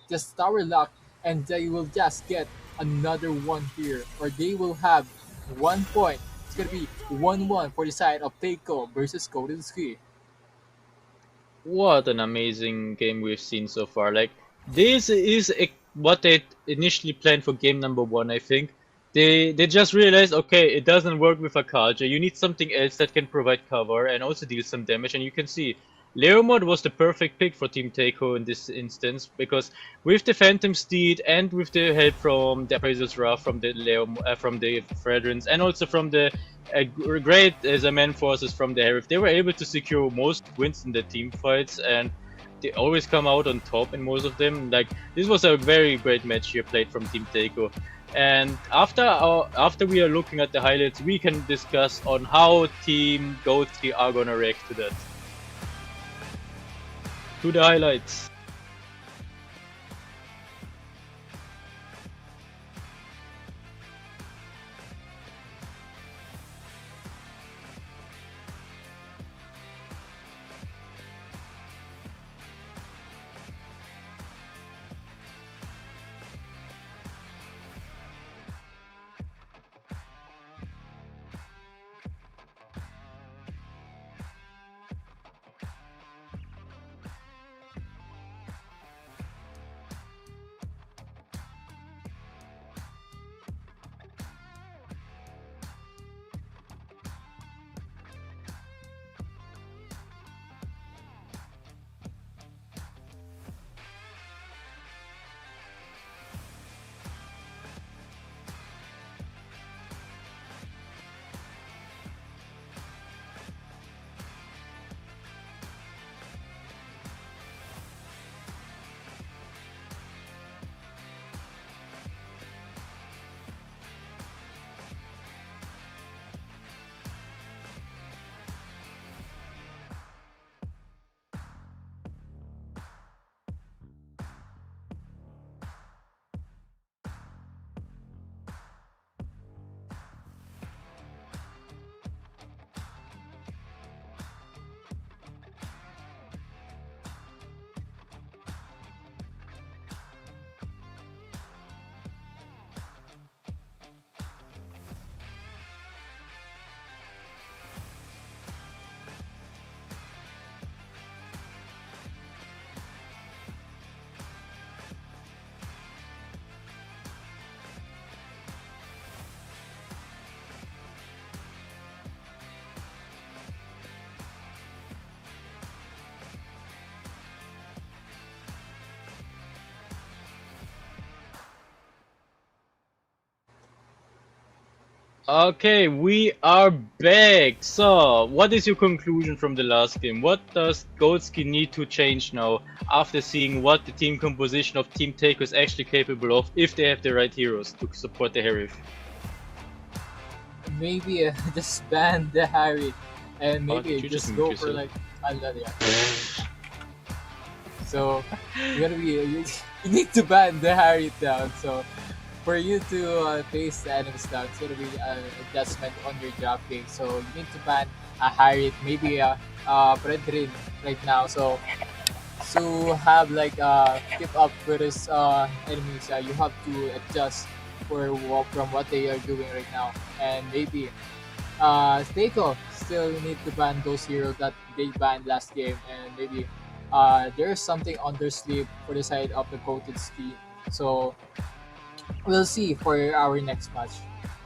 just tower lock, and they will just get another one here, or they will have 1 point. It's gonna be 1-1 for the side of Teiko versus Golden Ski. What an amazing game we've seen so far. Like this is what they initially planned for game number one. I think they just realized, okay, it doesn't work with a culture. You need something else that can provide cover and also deal some damage. And you can see Leomord was the perfect pick for Team Taiko in this instance because with the Phantom Steed and with the help from the Appraiser's Wrath, from the Fredrins, and also from the great as a man forces from the Harif, they were able to secure most wins in the team fights, and they always come out on top in most of them. Like this was a very great match here played from Team Taiko. And after we are looking at the highlights, we can discuss on how Team Goatski are gonna react to that. To the highlights. Okay, we are back. So, what is your conclusion from the last game? What does Goldsky need to change now after seeing what the team composition of Team Taco is actually capable of if they have the right heroes to support the Harif? Maybe just ban the Harry, and Oh, maybe did you just just mute go for yourself? like another. Yeah. So you gotta be you need to ban the Harry down. So for you to face the enemies down, it's gonna be an adjustment on your drop kick. So you need to ban a Harry, maybe a Brethren right now. So to have like keep up with his enemies, you have to adjust from what they are doing right now, and maybe Seiko still need to ban those heroes that they banned last game, and maybe there's something on their sleeve for the side of the coated ski. So we'll see for our next match.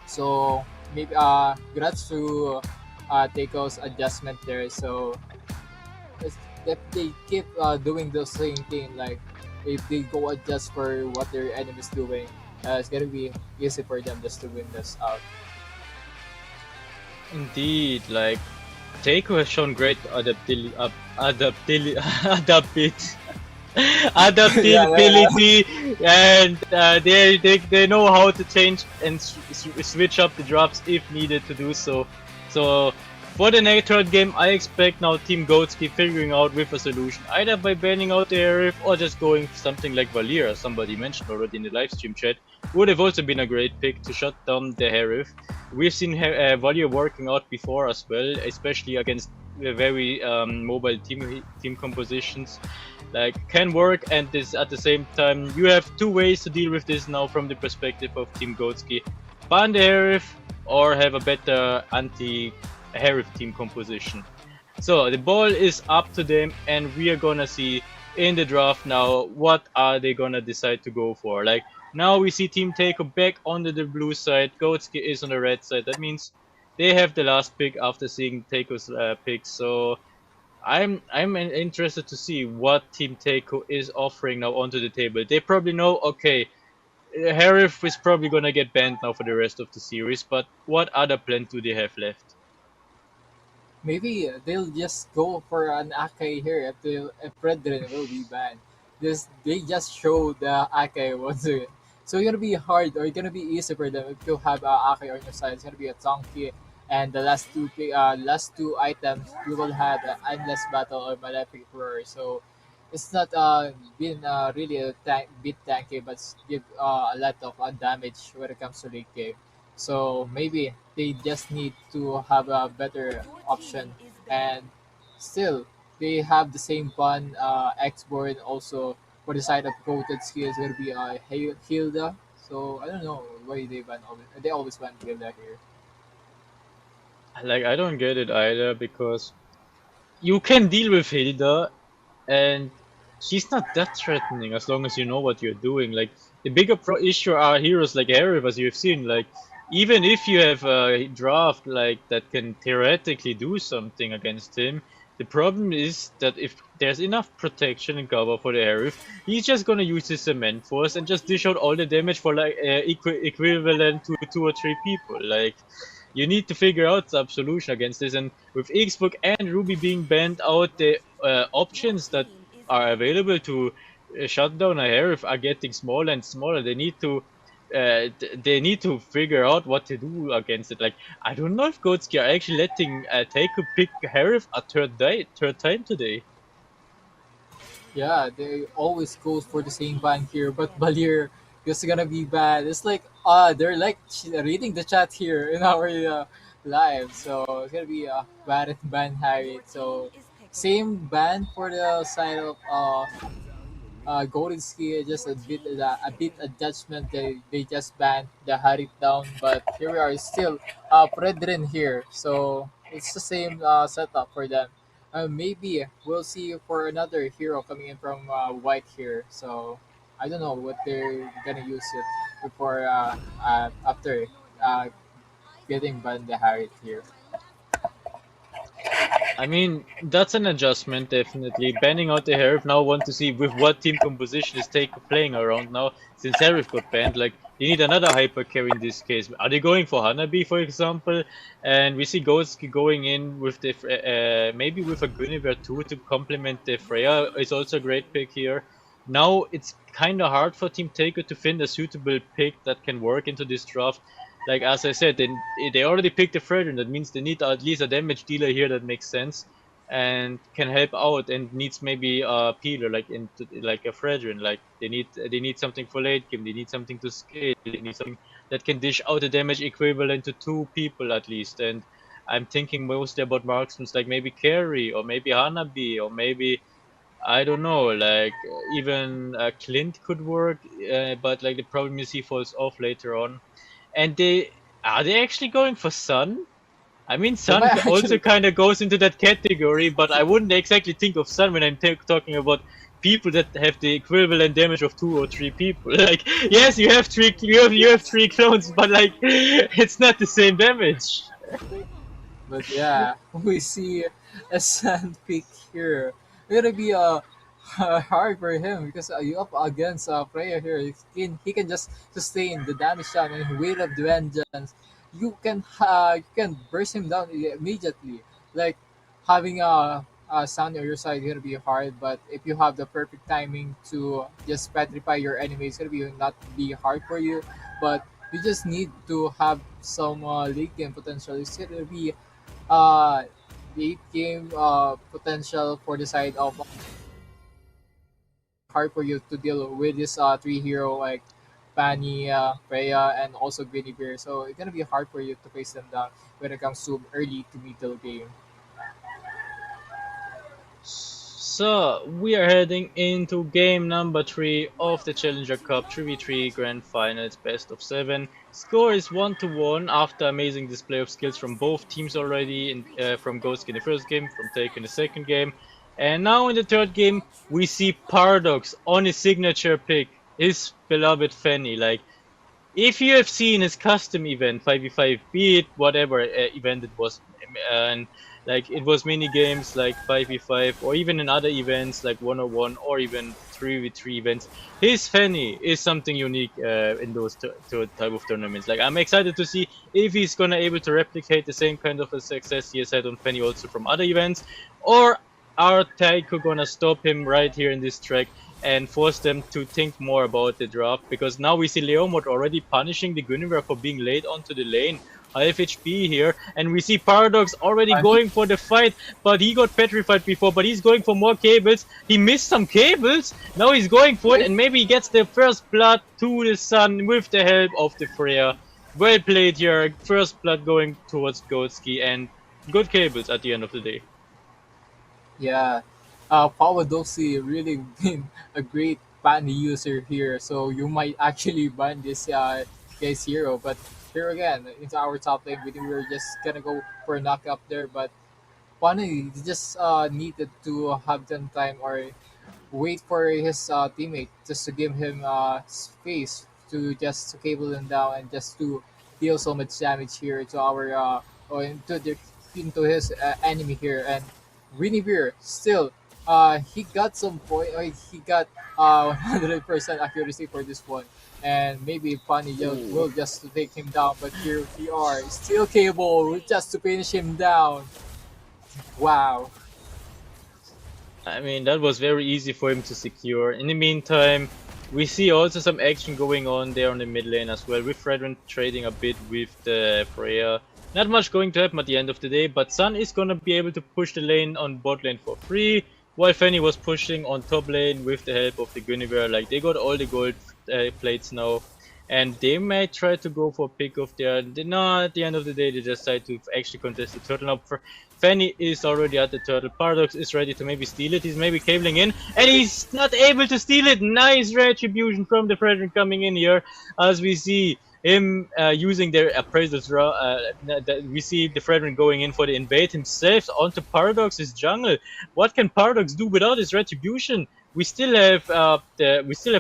So maybe congrats to Seiko's adjustment there. So if they keep doing the same thing, like if they go adjust for what their enemies doing, it's gonna be easy for them just to win this out. Indeed, like Taiko has shown great Yeah, yeah, adaptability, and they know how to change and switch up the drops if needed to do so. So for the next third game, I expect now Team Goats keep figuring out with a solution, either by banning out the Arif or just going for something like Valir, as somebody mentioned already in the live stream chat. Would have also been a great pick to shut down the Harif. We've seen Valir working out before as well, especially against very mobile team compositions. Like can work, and this at the same time you have two ways to deal with this now from the perspective of Team Goatski: ban the Harif or have a better anti-Harif team composition. So the ball is up to them, and we are gonna see in the draft now what are they gonna decide to go for. Like now we see Team Taco back onto the blue side, Goatski is on the red side. That means they have the last pick after seeing Taco's pick. So I'm interested to see what Team Taco is offering now onto the table. They probably know, okay, Harif is probably gonna get banned now for the rest of the series, but what other plan do they have left? maybe they'll just go for an Akai here if Brethren will be banned. They just show the Akai wants it. So it's gonna be hard or it's gonna be easy for them if you have Akai on your side. It's gonna be a Tonki, and the last two items you will have the Endless Battle or Malefic Roar. So it's not been really a bit tanky, but give a lot of damage when it comes to late game. So maybe they just need to have a better option, and still they have the same fun. X-Board also for the side of coated ski is gonna be Hilda. So I don't know why they always ban Hilda here. Like I don't get it either because you can deal with Hilda and she's not that threatening as long as you know what you're doing. Like the bigger issue are heroes like Arif, as you've seen. Like even if you have a draft like that can theoretically do something against him, the problem is that if there's enough protection and cover for the Arif, he's just gonna use his cement force and just dish out all the damage for like equivalent to two or three people. Like you need to figure out some solution against this. And with Xbox and Ruby being banned out, the options that are available to shut down a Harif are getting smaller and smaller. They need to figure out what to do against it. Like I don't know if Gotski are actually letting Taiko pick Harif a third time today. Yeah, they always goes for the same ban here, but Balir is gonna be bad. It's like they're like reading the chat here in our live, so it's gonna be a bad ban Harry. So same ban for the side of Golden Ski, just a bit adjustment. They just banned the Harit down, but here we are still Brethren here, so it's the same setup for them. Maybe we'll see for another hero coming in from White here. So I don't know what they're gonna use it before after uh, getting banned the Harit here. I mean, that's an adjustment, definitely. Banning out the Herif, now want to see with what team composition is playing around now, since Herif got banned. Like, they need another hyper carry in this case. Are they going for Hanabi, for example? And we see Ghostki going in with the maybe with a Guinevere too to complement the Freya is also a great pick here. Now it's kind of hard for Team Taker to find a suitable pick that can work into this draft. Like as I said, they already picked a Fredrin. That means they need at least a damage dealer here that makes sense and can help out, and needs maybe a peeler like a Fredrin. Like they need something for late game. They need something to scale. They need something that can dish out a damage equivalent to two people at least. And I'm thinking mostly about marksmen like maybe Carry or maybe Hanabi or maybe I don't know, like even Clint could work, but like the problem is he falls off later on. And they actually going for Sun? I mean, They Sun might also actually. kind of goes into that category, but I wouldn't exactly think of Sun when I'm talking about people that have the equivalent damage of 2 or 3 people. Like, yes, you have 3 clones, but like, it's not the same damage. But yeah, we see a sand pick here. It's gonna be hard for him because you up against a player here. He can just sustain the damage down and weight of the vengeance. You can burst him down immediately. Like having a sound on your side is gonna be hard, but if you have the perfect timing to just petrify your enemy, it's gonna be not be hard for you. But you just need to have some late game potential. It's gonna be uh late game potential for the side of hard for you to deal with this three hero like Fanny, Freya, and also Guinevere. So it's gonna be hard for you to face them down when it comes to early to middle game. So we are heading into game number 3 of the Challenger Cup 3v3 Grand Finals best of 7. Score is 1-1 after amazing display of skills from both teams already, from Ghost in the first game, from Take in the second game. And now in the third game, we see Paradox on his signature pick, his beloved Fanny. Like, if you have seen his custom event 5v5, be it whatever event it was, and like it was mini games like 5v5 or even in other events like 101 or even 3v3 events, his Fanny is something unique in those type of tournaments. Like, I'm excited to see if he's gonna able to replicate the same kind of a success he has had on Fanny also from other events, or are Taiko gonna stop him right here in this track and force them to think more about the draft, because now we see Leomord already punishing the Guinevere for being late onto the lane. Half HP here, and we see Paradox already I think going for the fight, but he got petrified before, but he's going for more cables. He missed some cables, now he's going for it, and maybe he gets the first blood to the sun with the help of the Freya. Well played here, first blood going towards Goatski, and good cables at the end of the day. yeah, Pawadosi really been a great Fanny user here, so you might actually ban this guy's hero. But here again, into our top lane, we were just gonna go for a knockup there, but Panay just needed to have some time or wait for his teammate just to give him space to just to cable him down and just to deal so much damage here to our or into his enemy here. And Winnie still he got some point or he got 100% accuracy for this one, and maybe Funny will Ooh. just to take him down, but here we are still cable just to finish him down. Wow. I mean, that was very easy for him to secure. In the meantime, we see also some action going on there on the mid lane as well, with Fredrin trading a bit with the Freya. Not much going to happen at the end of the day, but Sun is gonna be able to push the lane on bot lane for free, while Fanny was pushing on top lane with the help of the Guinevere. Like, they got all the gold plates now, and they might try to go for a pick of their. No, at the end of the day, they decide to actually contest the turtle. Now, Fanny is already at the turtle. Paradox is ready to maybe steal it. He's maybe cabling in, and he's not able to steal it. Nice retribution from the Frederick coming in here, as we see him using their appraisals. We see the Frederick going in for the invade himself onto Paradox's jungle. What can Paradox do without his retribution? we still have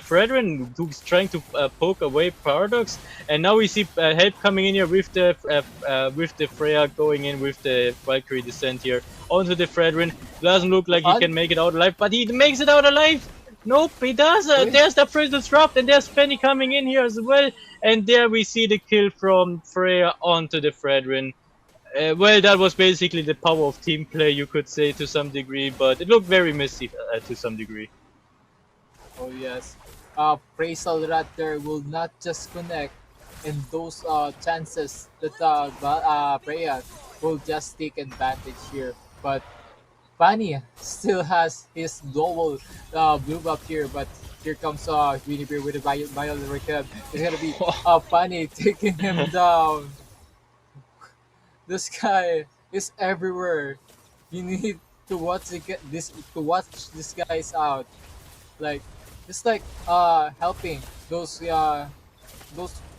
Fredrin who's trying to poke away Paradox, and now we see help coming in here with the Freya going in with the Valkyrie descent here onto the Fredrin. Doesn't look like he can make it out alive, but he makes it out alive. Nope, he does. There's the Prison Disrupt, and there's Penny coming in here as well. And there we see the kill from Freya onto the Fredrin. Well, that was basically the power of team play, you could say, to some degree, but it looked very messy to some degree. Oh yes. Praisal Raptor will not just connect, and those chances that Freya will just take advantage here. But Fanny still has his double blue buff here, but here comes Guinevere with a Violet Recap. It's gonna be Fanny taking him down. This guy is everywhere. You need to watch this guys out. Like it's like helping those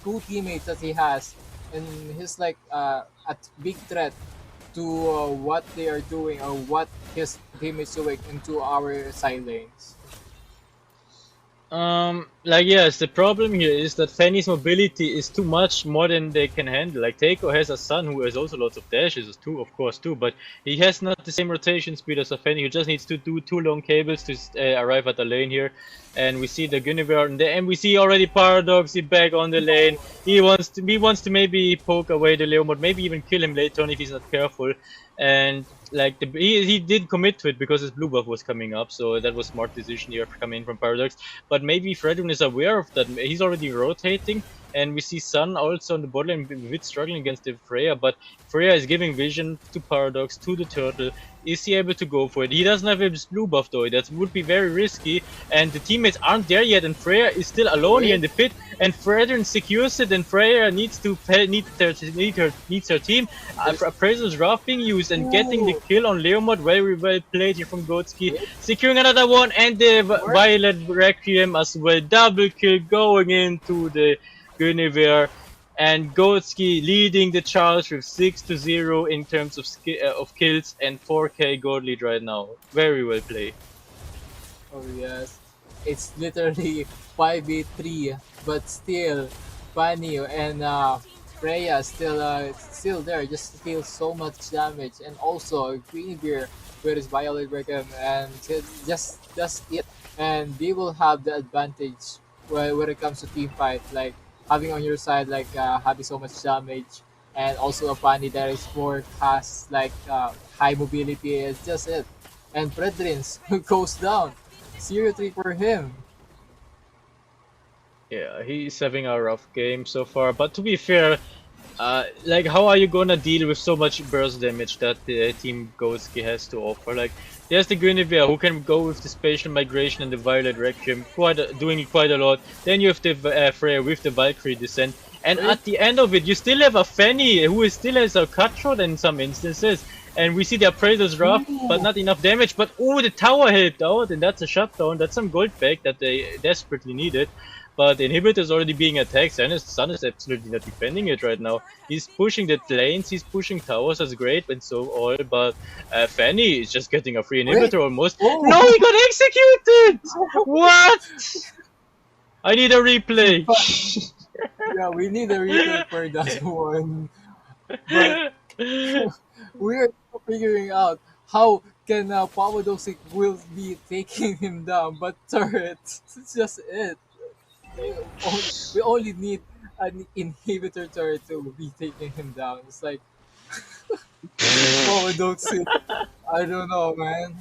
two teammates that he has, and he's like a big threat to what they are doing or what his team is doing into our side lanes. Like yes, the problem here is that Fanny's mobility is too much more than they can handle. Like Teiko has a son who has also lots of dashes, too, of course, too, but he has not the same rotation speed as a Fanny, who just needs to do 2 long cables to arrive at the lane here. And we see the Guinevere, and we see already Paradox back on the lane. He wants to maybe poke away the Leomord, maybe even kill him later on if he's not careful. And like he did commit to it because his blue buff was coming up, so that was smart decision here coming from Paradox. But maybe Fredrin is aware of that. He's already rotating, and we see Sun also on the bot lane a bit struggling against the Freya, but Freya is giving vision to Paradox, to the turtle. Is he able to go for it? He doesn't have his blue buff though, that would be very risky, and the teammates aren't there yet, and Freya is still alone here in the pit, and Fredrin secures it, and Freya needs her team. Appraisal's Wrath being used and getting the kill on Leomord, very well played here from Goatski, securing another one, and the Violet Requiem as well, double kill going into the Guinevere, and Goatski leading the charge with 6-0 in terms of kills and 4k gold lead right now. Very well played. Oh yes, it's literally 5v3, but still, Fanny and Freya still there, just deal so much damage, and also Guinevere with his Violet Recam, and just it, and they will have the advantage when it comes to team fight, like having on your side like having so much damage, and also a Fanny that is more has like high mobility. It's just it, and Fredrin's goes down. 0-3 for him. Yeah, he's having a rough game so far, but to be fair, like how are you gonna deal with so much burst damage that the team Goatski has to offer? Like there's the Guinevere who can go with the spatial migration and the Violet Requiem, doing quite a lot. Then you have the Freya with the Valkyrie descent, and at the end of it you still have a Fanny who still has a cutthroat in some instances. And we see the Appraiser's Wrath, but not enough damage. But oh, the tower helped out, and that's a shutdown. That's some gold back that they desperately needed. But the inhibitor is already being attacked. Sun is absolutely not defending it right now. He's pushing the lanes, he's pushing towers, that's great and so all. But Fanny is just getting a free inhibitor almost. Oh. No, he got executed! What? I need a replay. Yeah, we need a replay for that one. But we're figuring out how can Papadosic will be taking him down, but turret, it's just it. We only need an inhibitor turret to be taking him down. It's like Papadosic. I don't know, man.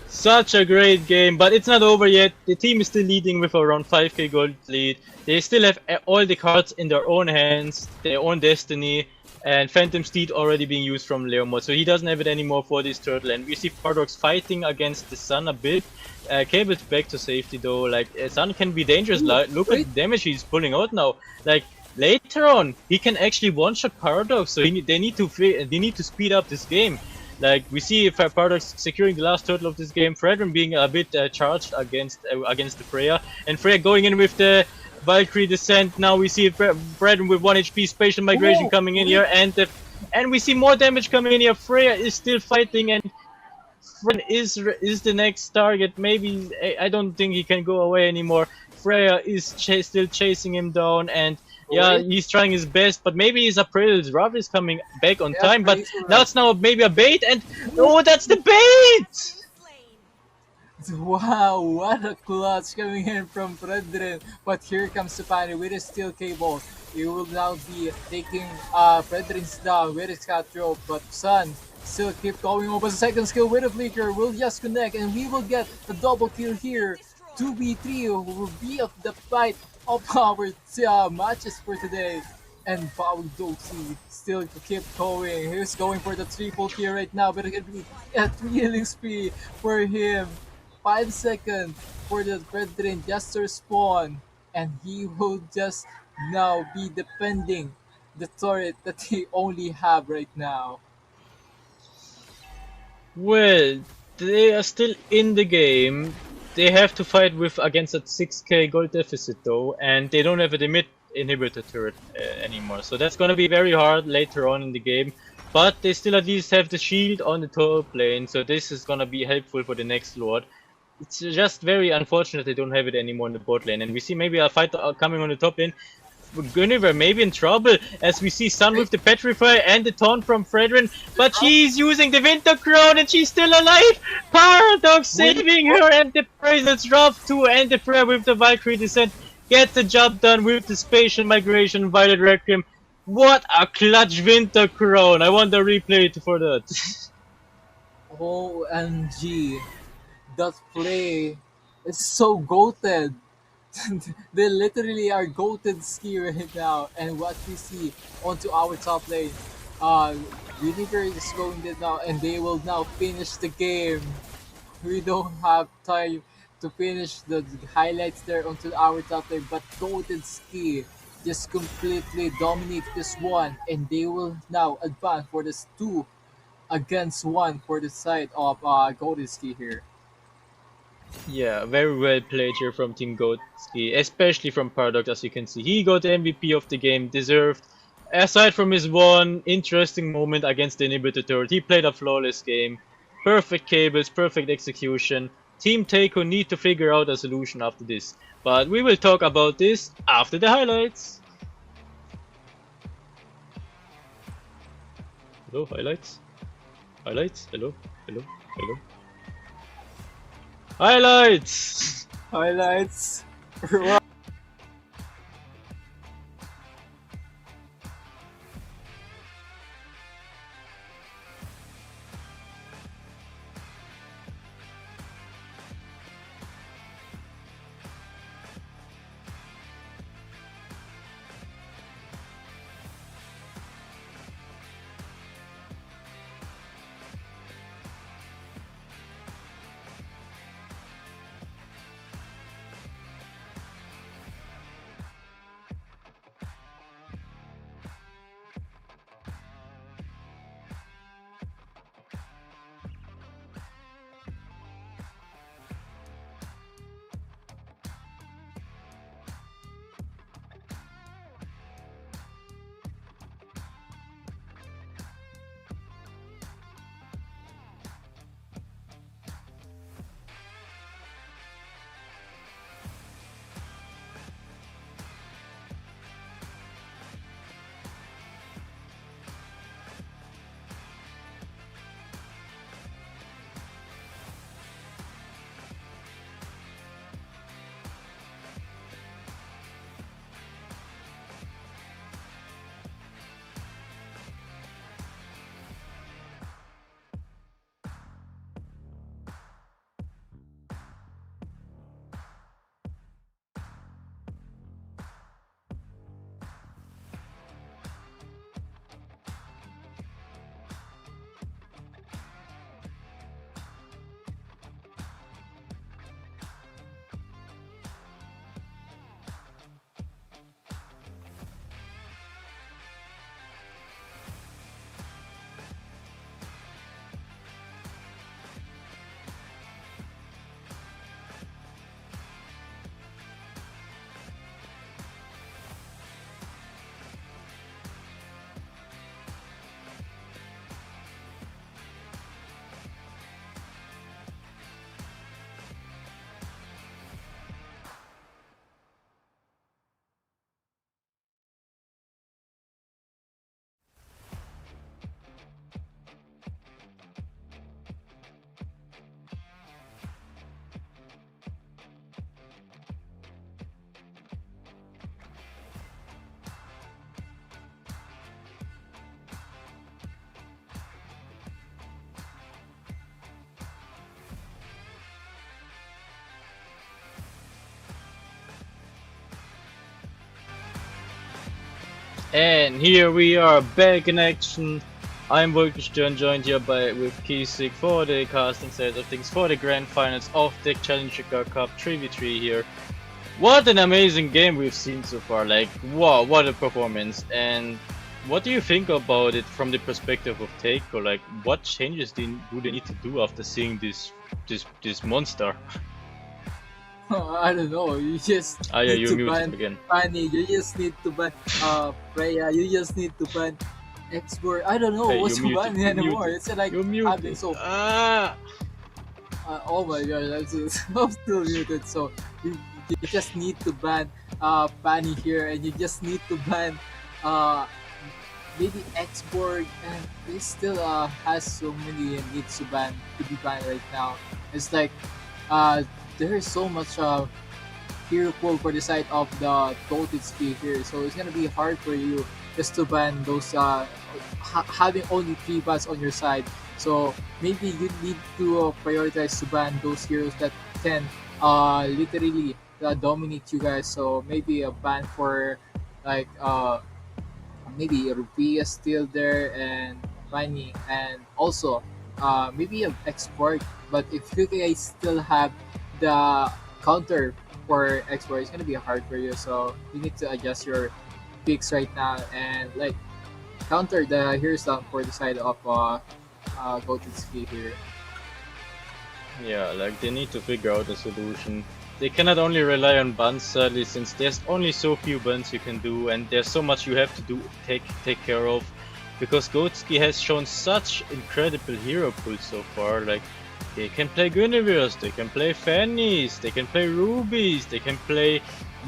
Such a great game, but it's not over yet. The team is still leading with around 5k gold lead. They still have all the cards in their own hands, their own destiny. And Phantom Steed already being used from Leomord, so he doesn't have it anymore for this turtle. And we see Paradox fighting against the Sun a bit. Cable's back to safety though. Like Sun can be dangerous. Look at the damage he's pulling out now. Like later on, he can actually one-shot Paradox. So they need to speed up this game. Like we see Paradox securing the last turtle of this game. Fredrin being a bit charged against the Freya, and Freya going in with the Valkyrie descent. Now we see Fredrin with 1 HP spatial migration coming in here, and we see more damage coming in here. Freya is still fighting, and is the next target. Maybe I don't think he can go away anymore. Freya is still chasing him down, and yeah, Wait, he's trying his best. But maybe his April's Rough is coming back on yeah, time. But praise now Rob. it's now maybe a bait, and oh, that's the bait! Wow, what a clutch coming in from Fredrin. But here comes Stefani with his steel cable. He will now be taking Fredrin's down with his cat rope. But Sun still keep going over the second skill with a flicker. Will just connect and we will get a double kill here. 2v3 will be of the fight of our matches for today. And Doty still keep going. He's going for the triple kill right now, but it can be a thrilling spree for him. 5 seconds for the brethren just to respawn, and he will just now be defending the turret that he only have right now. Well, they are still in the game. They have to fight with against a 6k gold deficit though, and they don't have a limit inhibitor turret anymore. So that's gonna be very hard later on in the game. But they still at least have the shield on the top lane, so this is gonna be helpful for the next lord. It's just very unfortunate they don't have it anymore in the bot lane, and we see maybe a fight coming on the top lane. Guinevere may be in trouble as we see Sun Wait, with the Petrify and the taunt from Fredrin, the but drop? she's using the Winter Crown and she's still alive! Paradox Wait, saving what? her and the Praises drop too, and the Prayer with the Valkyrie Descent get the job done with the Spatial Migration Violet Requiem. What a clutch Winter Crown! I want the replay for that. OMG. That play is so goated. They literally are goated ski right now. And what we see onto our top lane, Vinegar is going there now, and they will now finish the game. We don't have time to finish the highlights there onto our top lane, but Golden Ski just completely dominate this one, and they will now advance for this 2 against 1 for the side of Golden Ski here. Yeah, very well played here from Team Goatski, especially from Paradox, as you can see. He got the MVP of the game, deserved. Aside from his one interesting moment against the Inhibitor turret, he played a flawless game. Perfect cables, perfect execution. Team Taiko need to figure out a solution after this. But we will talk about this after the highlights. Hello, highlights? Highlights? Hello? Hello? Hello? Highlights! Highlights. And here we are back in action. I'm Wolkenstern, joined here by with Kisik for the casting side of things for the grand finals of the Challenger Cup 3v3 here. What an amazing game we've seen so far, like wow, what a performance. And what do you think about it from the perspective of Takeo? Like what changes do they need to do after seeing this monster? I don't know. You just Ah yeah, need you're to muted ban again. Fanny. You just need to ban Freya. You just need to ban Export. I don't know Hey, what's you're to muted. ban You're anymore. muted. It's like You're having muted. so. Ah. Oh my god, I'm still muted. So you just need to ban Fanny here, and you just need to ban uh maybe Export, and he still has so many needs to be banned right now. It's like uh there is so much hero pool for the side of the Toted speed here. So it's gonna be hard for you just to ban those having only three bans on your side. So maybe you need to prioritize to ban those heroes that can literally dominate you guys. So maybe a ban for like maybe Rupi is still there and Fanny, and also maybe a export. But if you guys still have the counter for export, it's gonna be hard for you. So you need to adjust your picks right now and like counter the heroes down for the side of Gotenski here. Yeah, like they need to figure out a solution. They cannot only rely on bans sadly, since there's only so few bans you can do, and there's so much you have to do take care of. Because Gotski has shown such incredible hero pool so far. Like they can play Guinevere's, they can play Fanny's, they can play Ruby's, they can play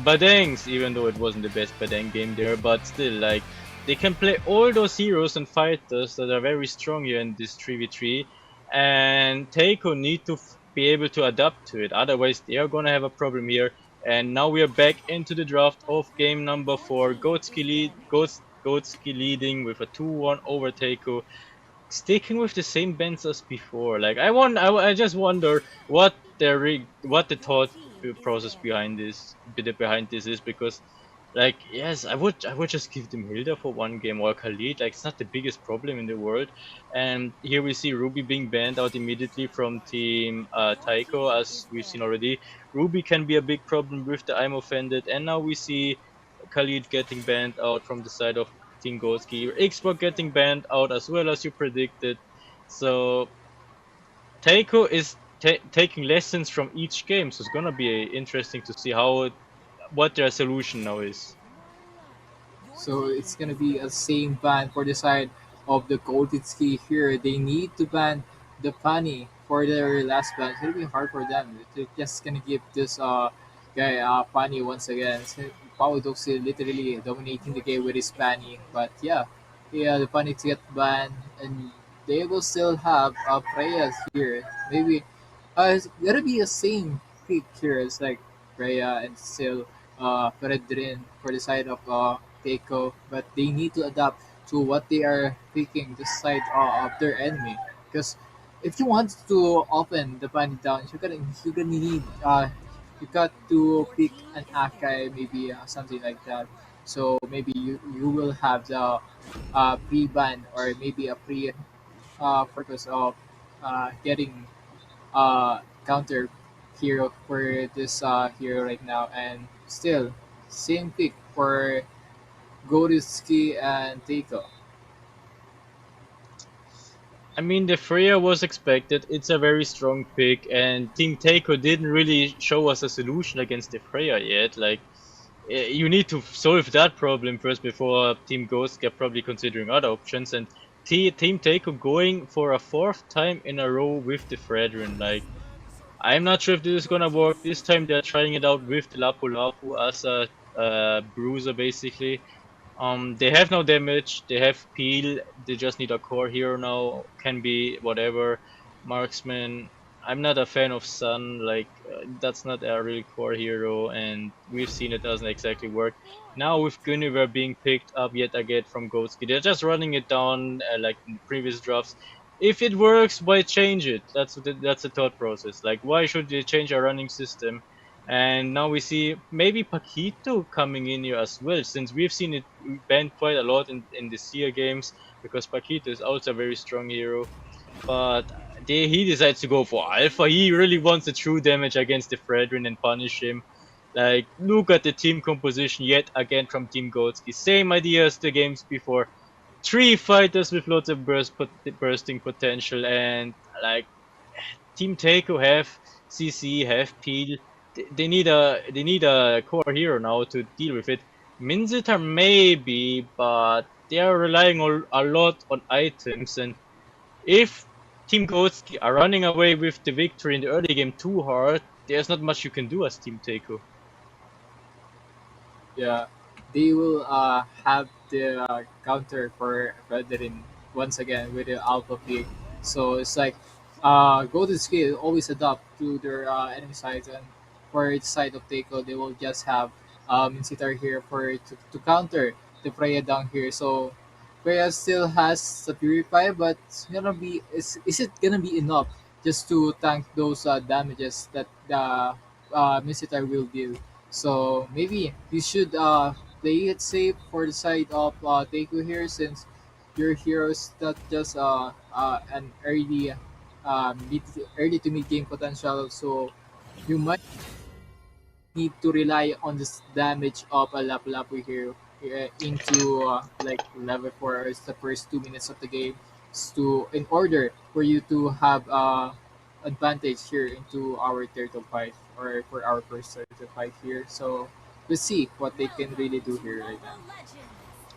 Badangs, even though it wasn't the best Badang game there, but still like they can play all those heroes and fighters that are very strong here in this 3v3, and Teiko need to be able to adapt to it, otherwise they are gonna have a problem here. And now we are back into the draft of game number 4. Gotski leading with a 2-1 over Teiko, sticking with the same bends as before. Like I just wonder what the thought process behind this is, because like yes, I would just give them Hilda for one game or Khalid. Like it's not the biggest problem in the world. And here we see Ruby being banned out immediately from team Taiko, as we've seen already. Ruby can be a big problem with the I'm offended, and now we see Khalid getting banned out from the side of Team Golski. Xbox getting banned out as well as you predicted. So Taiko is taking lessons from each game, so it's gonna be interesting to see what their solution now is. So it's gonna be a same ban for the side of the Golditski here. They need to ban the Pani for their last ban. It's gonna be hard for them. They're just gonna give this guy Pani once again. So Pao Doxy literally dominating the game with his Pani. But yeah, the Pani to get banned, and they will still have Preyas here. Maybe it's gonna be the same pick here. It's like Freya and still Peredrin for the side of Keiko, but they need to adapt to what they are picking the side of their enemy. Because if you want to open the bunny down, you're gonna need you got to pick an Akai, maybe something like that. So maybe you will have the pre-ban or maybe a pre purpose of getting counter hero for this hero right now, and still same pick for Goruski and Teiko. I mean, the Freya was expected. It's a very strong pick, and Team Taiko didn't really show us a solution against the Freya yet. Like, you need to solve that problem first before Team Ghost get probably considering other options. And Team Taiko going for a fourth time in a row with the Fredrin. Like, I'm not sure if this is gonna work. This time they're trying it out with the Lapu Lapu as a bruiser, basically. They have no damage. They have peel. They just need a core hero now. Can be whatever. Marksman. I'm not a fan of Sun. Like that's not a real core hero, and we've seen it doesn't exactly work. Now with Guinevere being picked up yet again from Goatski, they're just running it down like in the previous drafts. If it works, why change it? That's the thought process. Like why should they change a running system And now we see maybe Paquito coming in here as well, since we've seen it banned quite a lot in the SEA games, because Paquito is also a very strong hero. But he decides to go for Alpha. He really wants a true damage against the Fredrin and punish him. Like, look at the team composition yet again from Team Goatski. Same idea as the games before. Three fighters with lots of bursting potential, and like Team Taiko have CC, have Peel. They need a core hero now to deal with it. Minzitar maybe, but they are relying a lot on items, and if Team Goatski are running away with the victory in the early game too hard, there's not much you can do as Team Taiko. Yeah, they will have the counter for Veteran once again with the Alpha pick. So it's like Golden Scale always adapt to their enemy sides, and for the side of Takeo, they will just have Sitar here for to counter the Freya down here. So Freya still has the Purify, but it's gonna be is it gonna be enough just to tank those damages that the Misitar will deal? So maybe you should play it safe for the side of Taku here, since your hero is not just an early to mid game potential. So you might need to rely on this damage of a Lapu Lapu here into like level 4 or the first 2 minutes of the game, to in order for you to have advantage here into our turtle fight, or for our first turtle fight here. So let's see what they can really do here right now.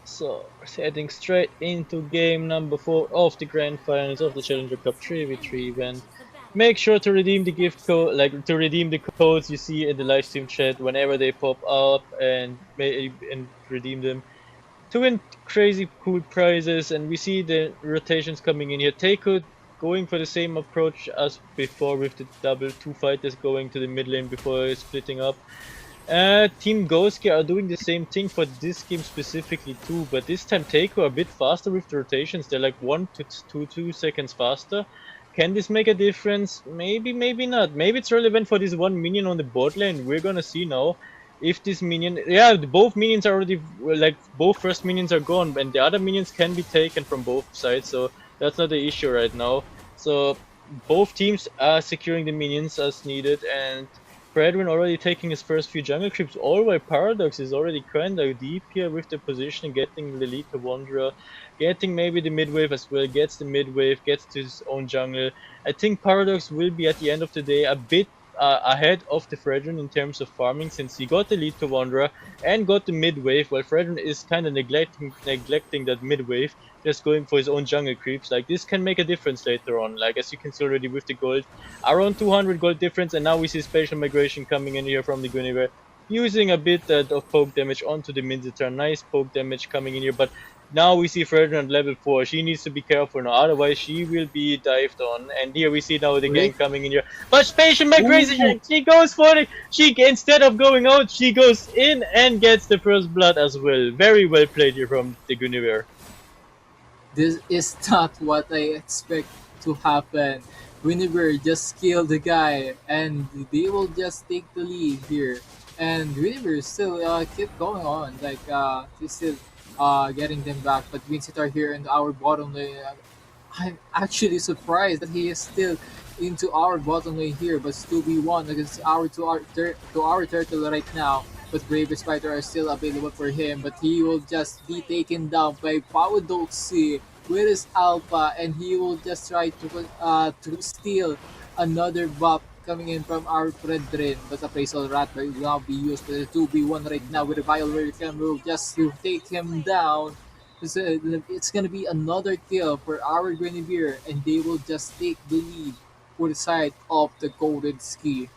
So, heading straight into game number 4 of the grand finals of the Challenger Cup 3v3 event. Make sure to redeem the gift code, like to redeem the codes you see in the live stream chat whenever they pop up, and redeem them to win crazy cool prizes. And we see the rotations coming in here. Taiko going for the same approach as before, with the double two fighters going to the mid lane before splitting up. Team Goski are doing the same thing for this game specifically too, but this time Taiko a bit faster with the rotations. They're like 1 to 2 seconds faster. Can this make a difference? Maybe, maybe not. Maybe it's relevant for this one minion on the bot lane. We're gonna see now if this minion. Yeah, both minions are already, like, both first minions are gone, and the other minions can be taken from both sides, so that's not the issue right now. So both teams are securing the minions as needed, and Bradwin already taking his first few jungle creeps, all while Paradox is already kinda deep here with the position, getting the lead to Wanderer, getting maybe the mid wave as well, gets the mid wave, gets to his own jungle. I think Paradox will be at the end of the day a bit ahead of the Fredrin in terms of farming, since he got the lead to Wanderer and got the mid wave, while Fredrin is kinda neglecting that mid wave, just going for his own jungle creeps. Like, this can make a difference later on, like as you can see already with the gold. Around 200 gold difference, and now we see Spatial Migration coming in here from the Guinevere, using a bit of poke damage onto the Minzitar. Nice poke damage coming in here, but now we see Ferdinand level 4. She needs to be careful now, otherwise she will be dived on. And here we see now the gang Wait. coming in here. But Spatial Migration, Ooh. she goes for it. Instead of going out, she goes in and gets the first blood as well. Very well played here from the Guinevere. This is not what I expect to happen. Whenever just kill the guy and they will just take the lead here. And Whenever still keep going on, like they still getting them back. But Vincent are here in our bottom lane. I'm actually surprised that he is still into our bottom lane here, but still we won against to our turtle right now. But Brave Spider are still available for him, but he will just be taken down by Pawadoxi with his Alpha, and he will just try to steal another buff coming in from our brethren. But Appraisal Rat will now be used for the 2v1 right now with a Vile Hurricane will just to take him down. It's gonna be another kill for our Guinevere, and they will just take the lead for the side of the Golden Ski.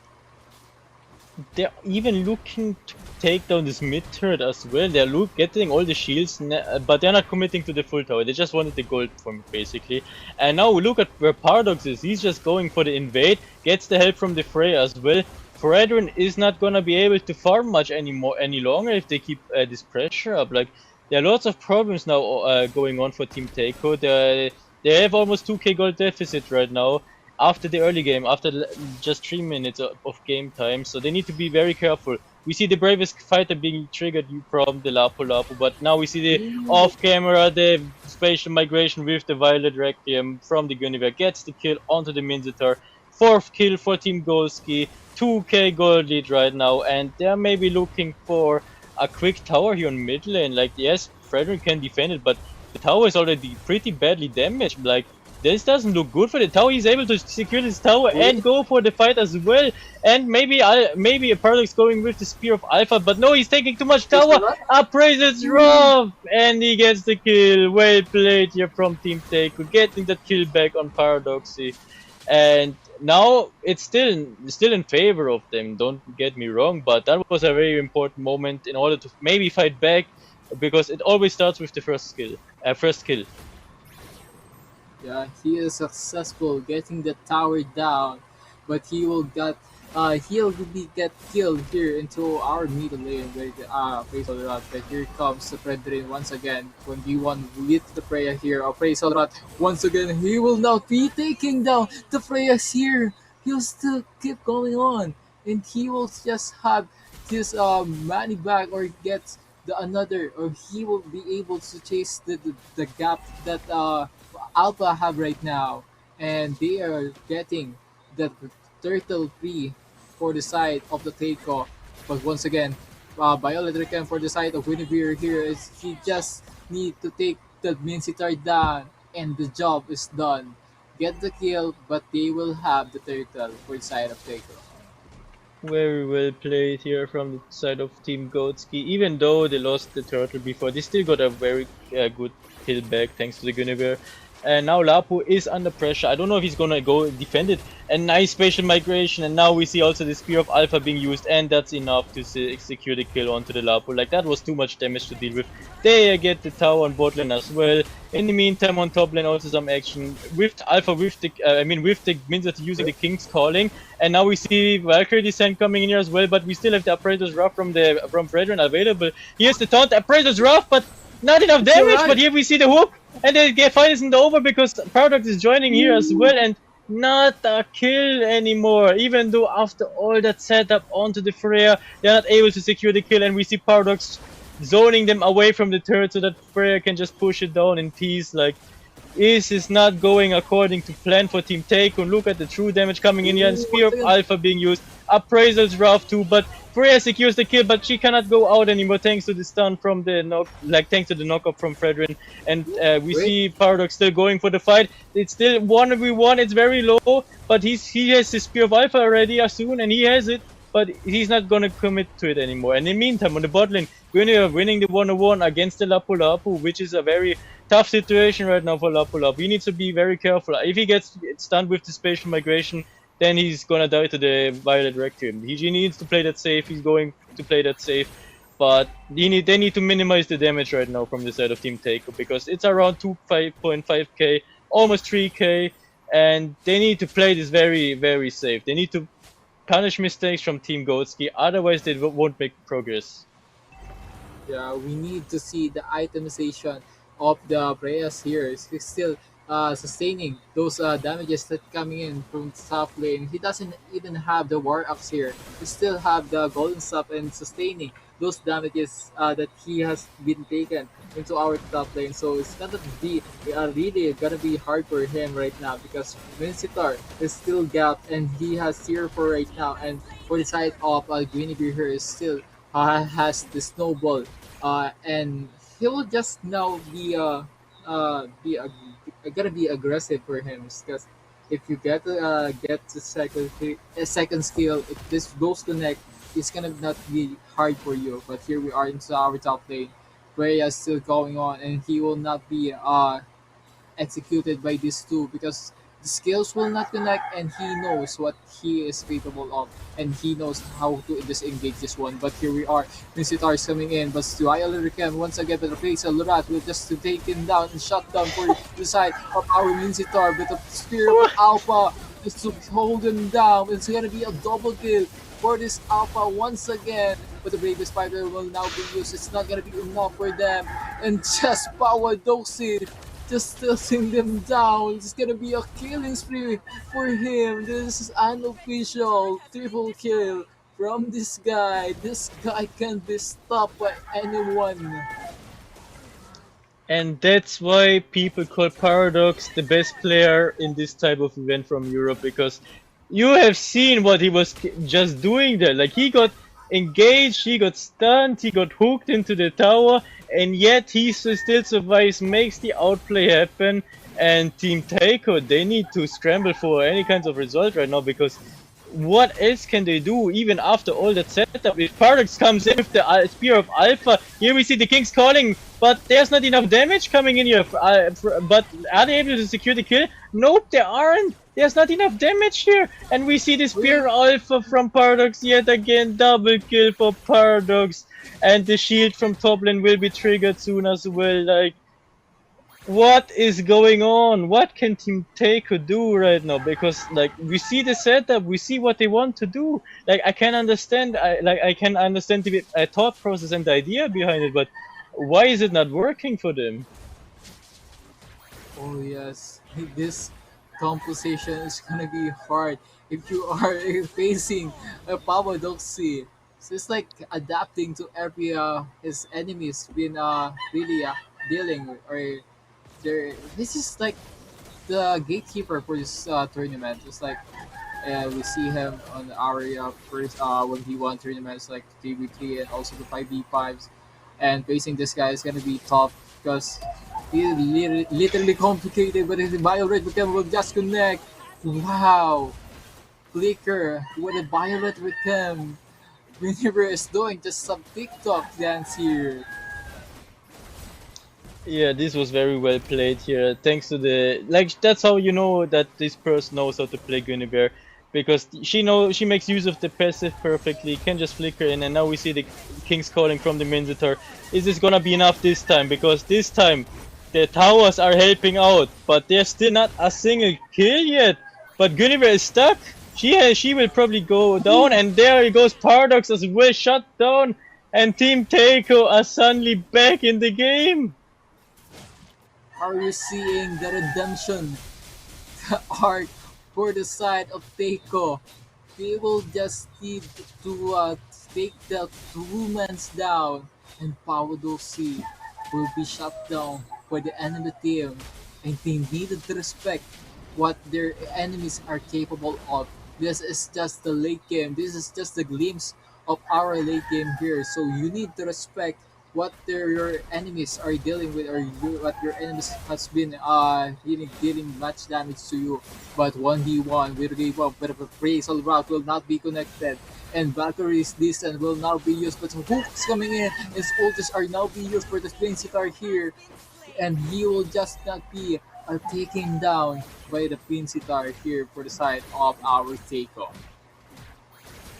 They're even looking to take down this mid turret as well. They're getting all the shields, but they're not committing to the full tower. They just wanted the gold from it, basically. And now we look at where Paradox is. He's just going for the invade, gets the help from the Freya as well. Fredrin is not gonna be able to farm much any longer if they keep this pressure up. Like, there are lots of problems now going on for Team Taiko. They have almost 2k gold deficit right now. after the early game, after just 3 minutes of game time. So they need to be very careful. We see the bravest fighter being triggered from the Lapu Lapu, but now we see the Ooh. off camera, the spatial migration with the Violet Requiem from the Guinevere gets the kill onto the Minzatar. Fourth kill for Team Golski, 2k gold lead right now, and they're maybe looking for a quick tower here on mid lane. Like, yes, Frederick can defend it, but the tower is already pretty badly damaged. Like, this doesn't look good for the tower. He's able to secure this tower and Wait, go for the fight as well. And maybe a Paradox going with the Spear of Alpha, but no, he's taking too much there's a tower. lot. Appraises rough, and he gets the kill. Well played here from Team Taku, getting that kill back on Paradoxy. And now it's still in favor of them. Don't get me wrong, but that was a very important moment in order to maybe fight back, because it always starts with the first kill. Yeah, he is successful getting the tower down, but he'll be get killed here into our middle lane with Appraisal Rat. But here comes the Predator once again. 1v1 with the Freya here. Appraisal Rat once again. He will not be taking down the Freya's here. He'll still keep going on, and he will just have his money back or get the another, or he will be able to chase the gap that Alpha have right now, and they are getting the turtle free for the side of the Teiko. But once again, Bioelectric Cam for the side of Winnebeer here is he just need to take the Minsitar down, and the job is done. Get the kill, but they will have the turtle for the side of Teiko. Very well played here from the side of Team Goatski. Even though they lost the turtle before, they still got a very good kill back thanks to the Guinevere. And now Lapu is under pressure. I don't know if he's gonna go defend it. And nice spatial migration. And now we see also the Spear of Alpha being used. And that's enough to secure the kill onto the Lapu. Like, that was too much damage to deal with. They get the tower on bot lane as well. In the meantime, on top lane also some action with Alpha, with the with the Minzat using the King's Calling. And now we see Valkyrie Descent coming in here as well, but we still have the Appraiser's Wrath from Brethren available. Here's the taunt, Appraiser's Wrath, but not enough It's damage. alright. But here we see the hook, and the fight isn't over because Paradox is joining here as well, and not a kill anymore. Even though after all that setup onto the Freya, they're not able to secure the kill, and we see Paradox zoning them away from the turret so that Freya can just push it down in peace. Like, this is not going according to plan for Team Taekwondo. Look at the true damage coming in here, and Spear of Alpha being used. Appraisal's rough too, but Freya secures the kill, but she cannot go out anymore thanks to the stun from the thanks to the knockup from Fredrin. And we Wait. see Paradox still going for the fight. It's still 1v1, it's very low, but he has his Spear of Alpha already soon, and he has it, but he's not gonna commit to it anymore. And in the meantime, on the bot lane, we're winning the 1-1 against the Lapu Lapu, which is a very tough situation right now for Lapu Lapu. He needs to be very careful. If he gets stunned with the spatial migration, then he's gonna die to the Violet Requiem. He needs to play that safe. He's going to play that safe, but they need to minimize the damage right now from the side of Team Taiko, because it's around 5.5k, almost 3k, and they need to play this very, very safe. They need to punish mistakes from Team Goatski, otherwise they won't make progress. Yeah, we need to see the itemization of the Preyas here. He's still sustaining those damages that coming in from top lane. He doesn't even have the War Axe here. He still have the Golden Stuff and sustaining those damages that he has been taken into our top lane. So it's gonna be really gonna be hard for him right now because Vincitar is still gapped and he has 0 for right now. And for the side of Guinevere here is still has the snowball, and he will just now be gonna be aggressive for him because if you get the second skill, if this goes to neck, it's gonna not be hard for you. But here we are into our top lane, where he is still going on, and he will not be executed by these two because the skills will not connect and he knows what he is capable of and he knows how to disengage this one. But here we are, Misitar is coming in, but Stuayalurikem once again with the face of Lurat will just to take him down and shut down for the side of our Misitar with the Spear of Alpha just to hold him down. It's gonna be a double kill for this Alpha once again, but the Bravest Spider will now be used. It's not gonna be enough for them, and just power dosing just tossing them down. It's gonna be a killing spree for him. This is unofficial triple kill from this guy. This guy can't be stopped by anyone. And that's why people call Paradox the best player in this type of event from Europe, because you have seen what he was just doing there. Like, he got engaged, he got stunned, he got hooked into the tower, and yet he still survives, makes the outplay happen. And Team Taiko, they need to scramble for any kinds of result right now, because what else can they do even after all that setup? If Paradox comes in with the Spear of Alpha, here we see the King's calling, but there's not enough damage coming in here. But are they able to secure the kill? Nope, they aren't. There's not enough damage here. And we see the Spear Alpha from Paradox yet again. Double kill for Paradox. And the shield from top lane will be triggered soon as well. Like, what is going on? What can Team Taiko do right now? Because, like, we see the setup, we see what they want to do. Like, I can understand, I can understand the thought process and the idea behind it, but why is it not working for them? Oh yes, this composition is gonna be hard if you are facing a Papadoxy. So it's like adapting to every his enemies been really dealing with, or there. This is like the gatekeeper for this tournament. It's like we see him on our first 1v1 tournaments like 3v3 and also the 5v5s. And facing this guy is gonna be tough because he literally complicated, but his Violet Become will just connect. Wow! Flicker with a Violet Become. Whenever is doing just some TikTok dance here. Yeah, this was very well played here. Thanks to the, like, that's how you know that this person knows how to play Guinevere, because she makes use of the passive perfectly. Can just flicker in, and now we see the King's calling from the Minotaur. Is this gonna be enough this time? Because this time the towers are helping out, but there's still not a single kill yet. But Guinevere is stuck. She will probably go down, and there he goes. Paradox as well shut down, and Team Taiko are suddenly back in the game. Are you seeing the redemption arc for the side of Teiko? They will just need to take the humans down, and Pawadosi will be shut down by the enemy team, and they needed to respect what their enemies are capable of. This is just the late game. This is just a glimpse of our late game here. So you need to respect what your enemies are dealing with, or what your enemies has been dealing much damage to you. But 1v1 will give up, but a appraisal route will not be connected. And Valkyrie's distant will now be used, but hooks coming in, and ultis are now being used for the Principar here. And he will just not be taken down by the Principar here for the side of our Seiko.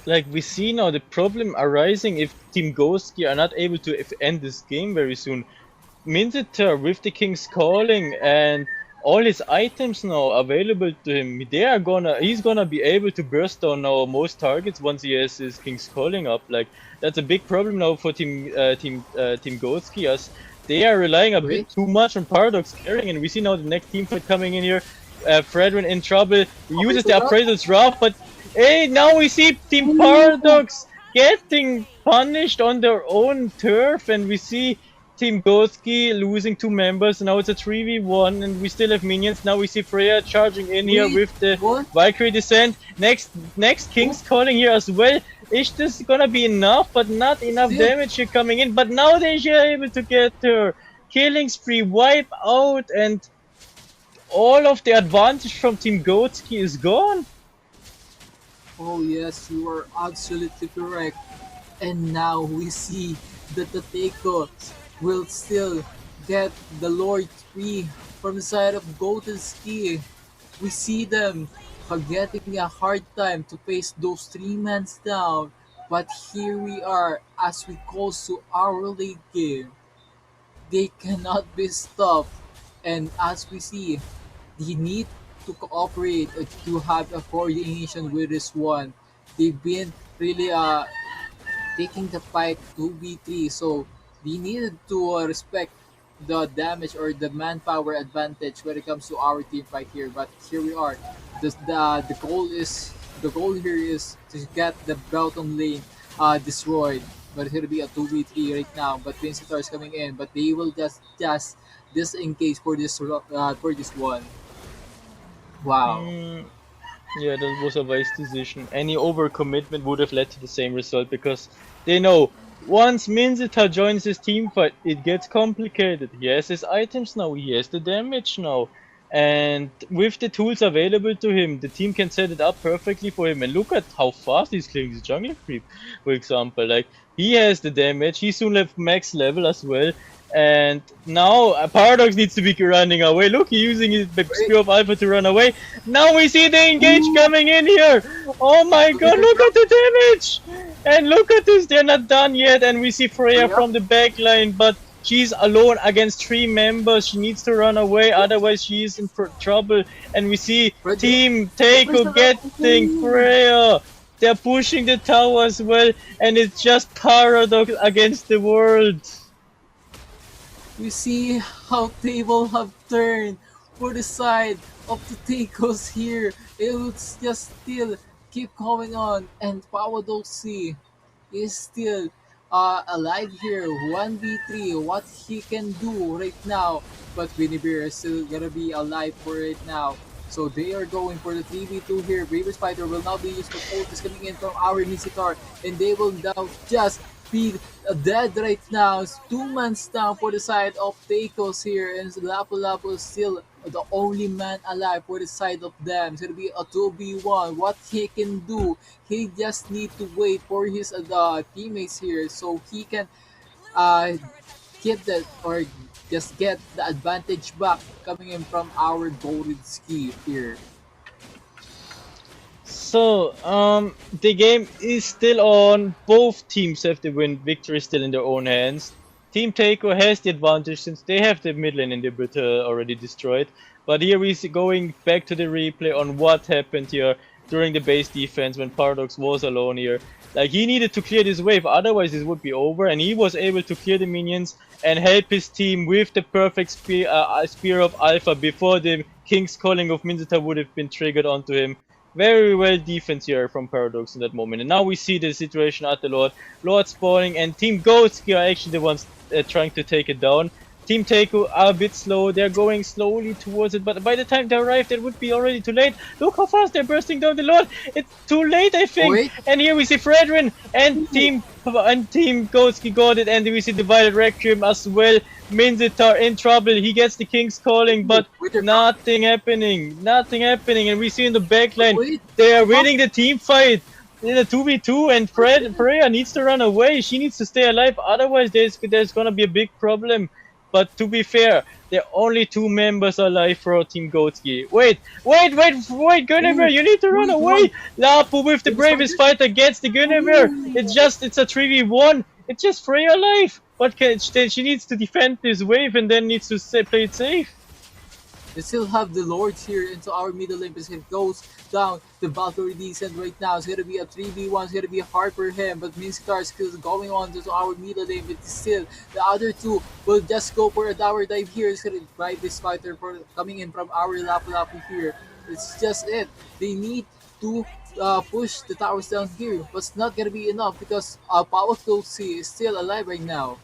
Like, we see now the problem arising if Team Ghostgear are not able to end this game very soon. Minzeter with the King's Calling and all his items now available to him, he's gonna be able to burst down now most targets once he has his King's Calling up. Like, that's a big problem now for Team Ghostgears. They are relying a bit too much on Paradox carrying, and we see now the next team fight coming in here. Fredrin in trouble, uses the Appraisal's Wrath, but hey, now we see Team Paradox getting punished on their own turf, and we see Team Goski losing 2 members. Now it's a 3v1, and we still have minions. Now we see Freya charging in here with the Valkyrie Descent. Next King's calling here as well. Is this gonna be enough? But not enough damage here coming in. But now they are able to get her. Killing spree, wipe out, and all of the advantage from Team Goatski is gone. Oh yes, you are absolutely correct. And now we see that the Teikos will still get the Lord free from the side of Golden Ski. We see them getting a hard time to face those 3 mans down. But here we are as we close to our late game. They cannot be stopped. And as we see, they need to cooperate to have a coordination with this one. They've been really taking the fight 2v3, so they needed to respect the damage or the manpower advantage when it comes to our team fight here. But here we are. The goal here is to get the bottom lane destroyed. But it'll be a 2v3 right now. But Vincitor is coming in, but they will just disengage for this one. Wow. Mm, yeah, that was a wise decision. Any overcommitment would have led to the same result because they know once Minzita joins his team fight, it gets complicated. He has his items now, he has the damage now. And with the tools available to him, the team can set it up perfectly for him. And look at how fast he's clearing his jungle creep, for example. Like, he has the damage, he soon left max level as well. And now Paradox needs to be running away. Look, he's using his the Wait, Spear of Alpha to run away. Now we see the engage ooh, coming in here. Oh my look at god, the look drop. at the damage! And look at this, they're not done yet. And we see Freya Yep. from the back line, but she's alone against 3 members. She needs to run away, otherwise she is in trouble. And we see Where's Team the Taiko getting ooh. Freya. They're pushing the tower as well, and it's just Paradox against the world. We see how table have turned for the side of the Taikos here. It would just still keep going on, and Pawadoksi is still alive here. 1v3, what he can do right now. But Winniebear is still gonna be alive for right now. So they are going for the 3v2 here. Bravest Fighter will now be used, but ult is coming in from our Misitar, and they will now just be dead right now. It's 2 months down for the side of Takos here, and Lapu Lapu is still the only man alive for the side of them. It's gonna be a 2v1. What he can do, he just need to wait for his teammates here so he can uh, get that or just get the advantage back coming in from our golden ski here. So, the game is still on. Both teams have the win victory still in their own hands. Team Taiko has the advantage since they have the mid lane inhibitor already destroyed. But here we see going back to the replay on what happened here during the base defense when Paradox was alone here. Like, he needed to clear this wave, otherwise this would be over, and he was able to clear the minions and help his team with the perfect spear of Alpha before the King's Calling of Minzeta would have been triggered onto him. Very well defense here from Paradox in that moment. And now we see the situation at the Lord. Lord spawning and Team Ghostski are actually the ones trying to take it down. Team Taiko are a bit slow. They're going slowly towards it, but by the time they arrive, it would be already too late. Look how fast they're bursting down the Lord. It's too late, I Oh think. wait, And here we see Fredrin and Team Ghostski got it, and we see the Violet Requiem as well. Minzitar in trouble. He gets the King's Calling, but wait, they're nothing happening. Nothing happening. And we see in the backline, wait, they are oh, winning the team fight in a 2v2, and Freya needs to run away. She needs to stay alive, otherwise there's gonna be a big problem. But to be fair, there are only 2 members alive for Team Goatski. Wait, Guinevere, oh, you need to run wait, one. away! Lapu with the Bravest bravest Fighter. fighter gets the Guinevere. Oh. It's a 3v1. It's just Freya alive. What can she needs to defend this wave and then needs to play it safe. They still have the Lords here into our middle lane because it goes down the Valkyrie descent right now. It's gonna be a 3v1, it's gonna be hard for him, but Minskar is still going on to our middle lane, but still the other two will just go for a tower dive here. It's gonna drive this fighter for coming in from our Lapu Lapu here. It's just it. They need to push the towers down here, but it's not gonna be enough because Power C is still alive right now.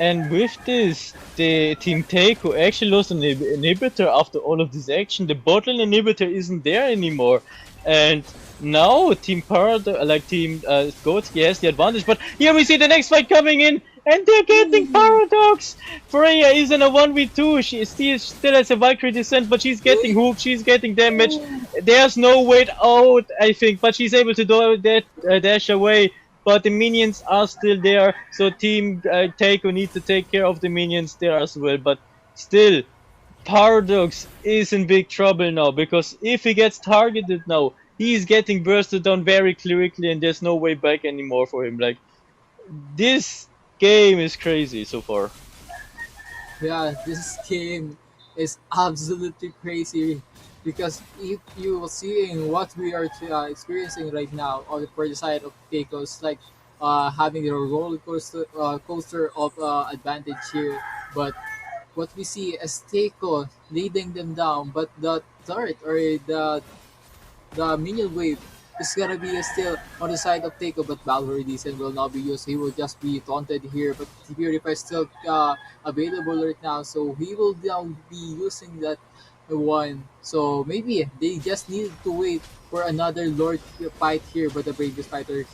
And with this, the Team Taiko actually lost an inhibitor after all of this action. The bottle inhibitor isn't there anymore. And now Team Team Goatski has the advantage. But here we see the next fight coming in. And they're getting Paradox! Freya is in a 1v2. She still has a Valkyrie descent, but she's getting hooked, she's getting damaged. There's no way out, I think, but she's able to do that dash away. But the minions are still there, so Team Taiko needs to take care of the minions there as well. But still, Paradox is in big trouble now, because if he gets targeted now, he's getting bursted down very quickly, and there's no way back anymore for him. Like, this game is crazy so far. Yeah, this game is absolutely crazy because if you are seeing what we are experiencing right now on the for the side of Keiko's, like having a coaster of advantage here. But what we see is Teiko leading them down, but the turret or the minion wave is gonna be still on the side of Teiko, but Valor Decent will not be used. He will just be taunted here, but Purify is still available right now, so he will now be using that one. So maybe they just need to wait for another Lord fight here, but the Bravest Fighter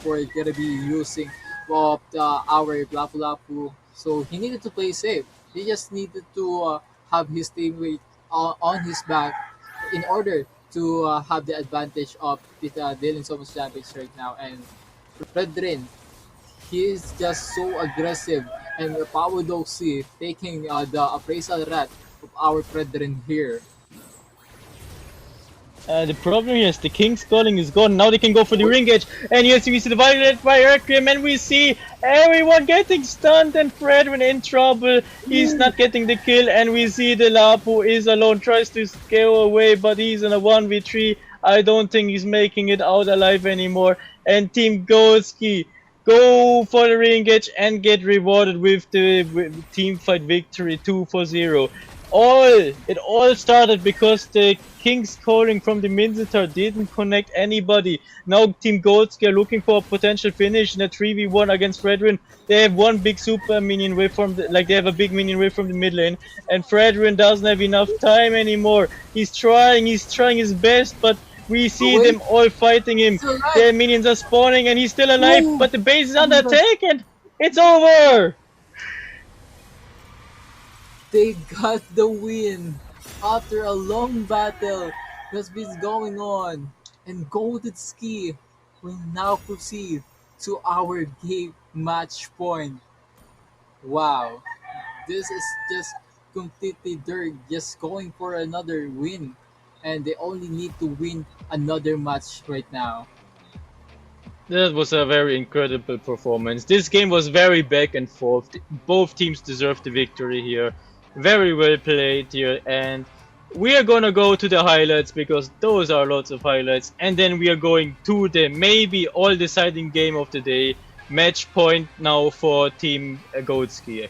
for gonna be using our Lapu Lapu. So he needed to play safe. He just needed to have his teammate on his back in order to have the advantage of dealing so much damage right now. And Redrin, he is just so aggressive, and Power Doxy taking the appraisal rat of our Redrin here. The problem here is the King's Calling is gone. Now they can go for the ring edge. And yes, we see the Violet by Requiem, and we see everyone getting stunned, and Fredwin in trouble. He's not getting the kill, and we see the Lapu is alone, tries to scale away, but he's in a 1v3. I don't think he's making it out alive anymore. And Team Golski go for the ring edge and get rewarded with the team fight victory 2-0. It all started because the King's Calling from the Minzatar didn't connect anybody. Now Team Goldsky are looking for a potential finish in a 3v1 against Fredrin. They have one big super minion wave from they have a big minion wave from the mid lane, and Fredrin doesn't have enough time anymore. He's trying his best, but we see Away, them all fighting him. still alive. Their minions are spawning and he's still alive, Whoa! but the base is Oh under my gosh. attack and it's over! They got the win after a long battle that's been going on. And Golden Ski will now proceed to our game match point. Wow, this is just completely dirt, just going for another win. And they only need to win another match right now. That was a very incredible performance. This game was very back and forth. Both teams deserved the victory here. Very well played here, and we are gonna go to the highlights because those are lots of highlights, and then we are going to the maybe all deciding game of the day. Match point now for Team Goatski.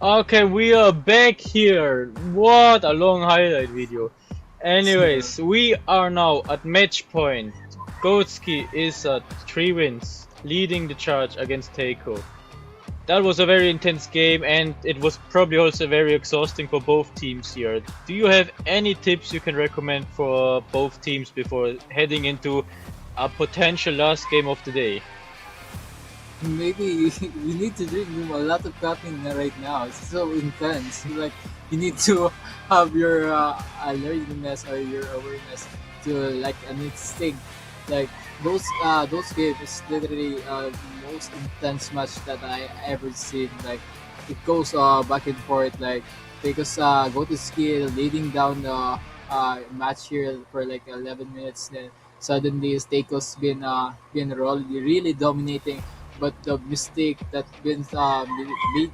Okay, we are back here. What a long highlight video. Yeah. Anyways, we are now at match point. Gotski is at 3 wins, leading the charge against Teiko. That was a very intense game and it was probably also very exhausting for both teams here. Do you have any tips you can recommend for both teams before heading into a potential last game of the day? Maybe you need to drink a lot of caffeine right now. It's so intense. Like you need to have your alertness or your awareness to like an instinct. Like those games is literally most intense match that I ever seen. Like it goes back and forth. Like because go to skill leading down the match here for like 11 minutes. Then suddenly Stake's been really dominating, but the mistake that been made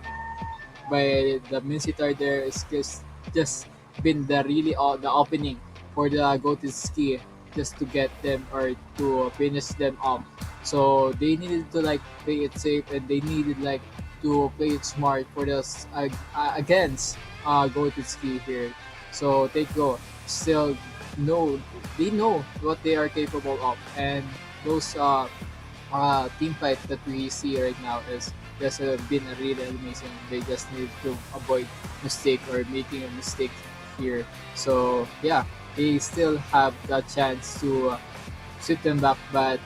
by the Minsitar there is just been the really the opening for the Gotis ski just to get them or to finish them off. So they needed to like play it safe and they needed like to play it smart for this against Gotis ski here. So they go still know they know what they are capable of and those team fight that we see right now is just been a really amazing. They just need to avoid mistake or making a mistake here. So yeah, they still have the chance to sit them back, but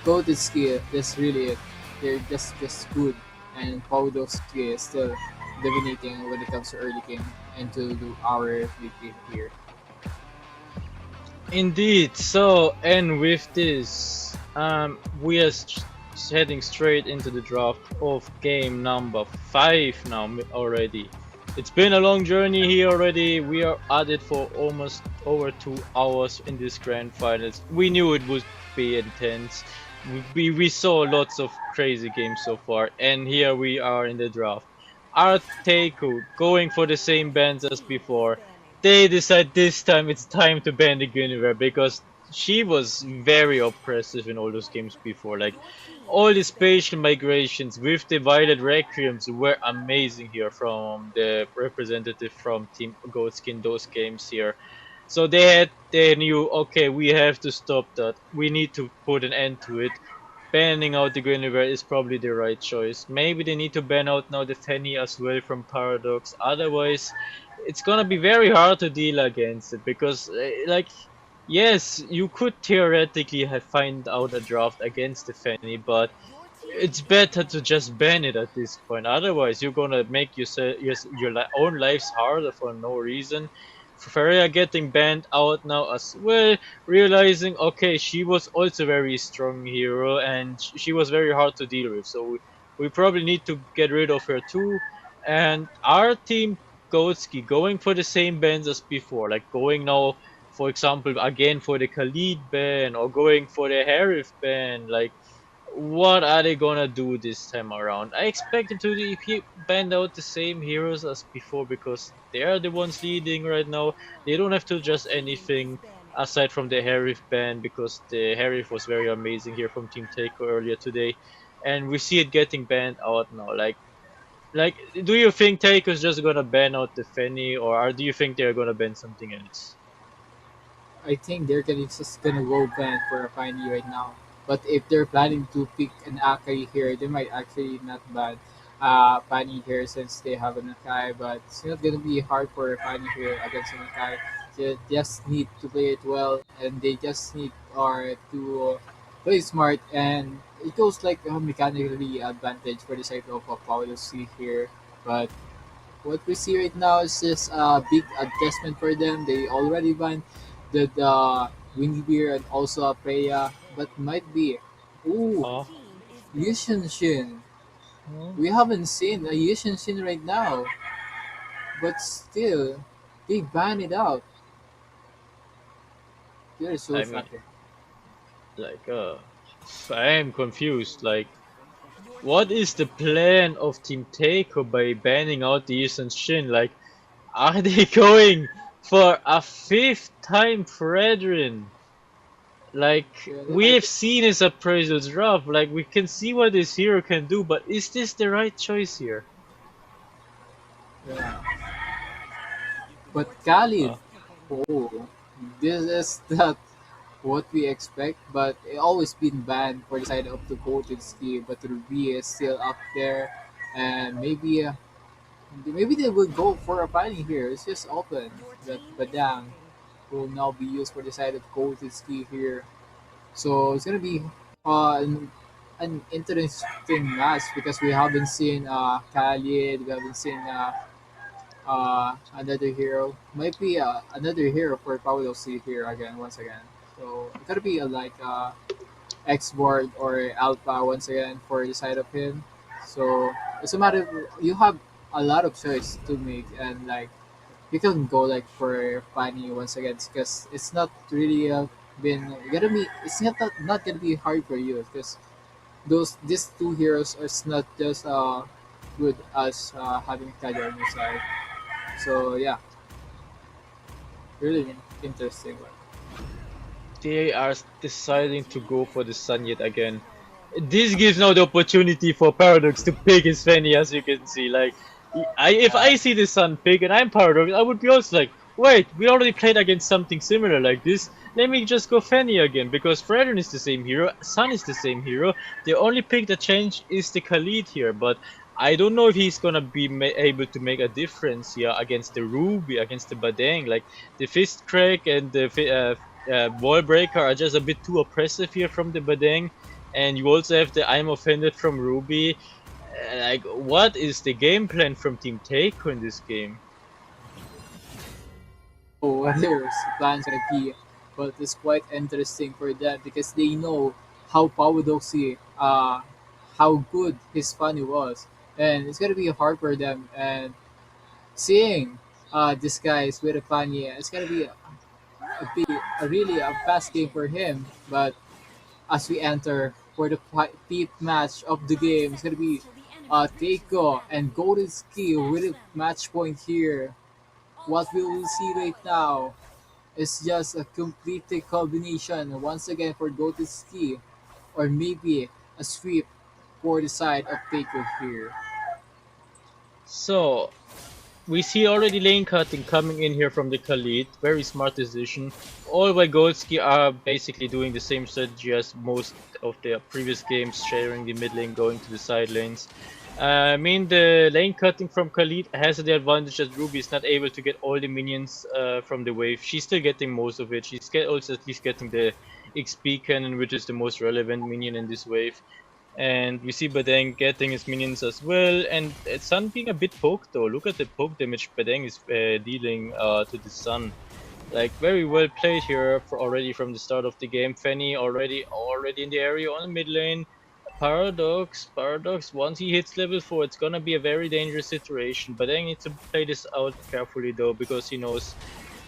go to skill. That's really it. They're just good, and Powdowski is still dominating when it comes to early game and to do our late game here. Indeed. So, and with this, we are heading straight into the draft of game number 5 now already. It's been a long journey here already. We are at it for almost over 2 hours in this grand finals. We knew it would be intense. We saw lots of crazy games so far, and here we are in the draft. Arteku going for the same bands as before. They decide this time it's time to ban the Guinevere because she was very oppressive in all those games before. Like all the spatial migrations with the Violet Requiems were amazing here from the representative from Team Goatskin those games here. So they knew okay we have to stop that. We need to put an end to it. Banning out the Guinevere is probably the right choice. Maybe they need to ban out now the Fanny as well from Paradox. Otherwise, it's gonna be very hard to deal against it because, like, yes, you could theoretically have find out a draft against the Fanny, but it's better to just ban it at this point. Otherwise, you're gonna make your own lives harder for no reason. Feria getting banned out now as well, realizing okay, she was also very strong hero and she was very hard to deal with. So we probably need to get rid of her too. And our team Gotski going for the same bans as before, like going now, for example, again for the Khalid ban or going for the Harif ban, like what are they gonna do this time around? I expect them to band out the same heroes as before because they are the ones leading right now. They don't have to adjust anything aside from the Harif band because the Harif was very amazing here from Team Taiko earlier today, and we see it getting banned out now. Like, do you think Taiko's just gonna ban out the Fenny, or do you think they're gonna ban something else? I think they're just gonna go ban for a Finey right now. But if they're planning to pick an Akai here, they might actually not ban Fanny here since they have an Akai. But it's not gonna be hard for Fanny here against an Akai. They just need to play it well, and they just need or to play smart. And it goes like a mechanically advantage for the side of Paulo C here. But what we see right now is just a big adjustment for them. They already banned the Windy Beer and also a Preya, but might be. Ooh, Oh, Yushin Shin. hmm. We haven't seen a Yushin Shin right now, but still, they ban it out. They're so I mean, shocking. like, I am confused. Like, what is the plan of Team Taiko by banning out the Eastern Shin? Like, are they going for a fifth time Fredrin? Like, Yeah, they we might. have seen his appraisals rough. Like, we can see what this hero can do, but is this the right choice here? Yeah. But Khalid, Uh, oh, this is not what we expect, but it always been banned for the side of the goated ski. But Ruby is still up there, and maybe they will go for a fighting here. It's just open. That Badang will now be used for the side of goated ski here. So it's gonna be an interesting match because we haven't seen Khalid, we haven't seen another hero. Might be another hero for Paulo C here again, once again. So it's gonna be like X board or Alpha once again for the side of him. So it's a matter of, you have a lot of choice to make, and like you can go like for Fanny once again because it's not really been gonna be, it's not gonna be hard for you because these two heroes are not just good as having Kaja on your side. So yeah, really interesting one. they are deciding to go for the sun yet again. This gives now the opportunity for Paradox to pick his Fanny, as you can see. Like, if Yeah. I see the sun pick and I'm Paradox, I would be also like, wait, we already played against something similar like this. Let me just go Fanny again, because Fredon is the same hero, Sun is the same hero. The only pick that changed is the Khalid here, but I don't know if he's gonna be able to make a difference here against the Ruby, against the Badang. Like, the Fist Crack and the Wall Breaker are just a bit too oppressive here from the Badang, and you also have the I'm offended from Ruby. Like, what is the game plan from Team Taiko in this game? Oh, what their plan's gonna be, but it's quite interesting for them because they know how Pawadoxi, how good his funny was, and it's gonna be hard for them. And seeing this guys with a funny, it's gonna be a really a fast game for him. But as we enter for the fifth match of the game, it's gonna be Teiko and Golden Ski with a match point here. What we will see right now, it's just a complete combination once again for Goto Ski, or maybe a sweep for the side of Taker here. So, we see already lane cutting coming in here from the Khalid. Very smart decision. All Goldsky are basically doing the same strategy as most of their previous games, sharing the mid lane, going to the side lanes. I mean, the lane cutting from Khalid has the advantage that Ruby is not able to get all the minions from the wave. She's still getting most of it. She's also at least getting the XP cannon, which is the most relevant minion in this wave. And we see Badang getting his minions as well, and Sun being a bit poked though. Look at the poke damage Badang is dealing to the Sun. Like, very well played here for already from the start of the game. Fanny already in the area on the mid lane. Paradox. Once he hits level 4, it's gonna be a very dangerous situation. Badang needs to play this out carefully though, because he knows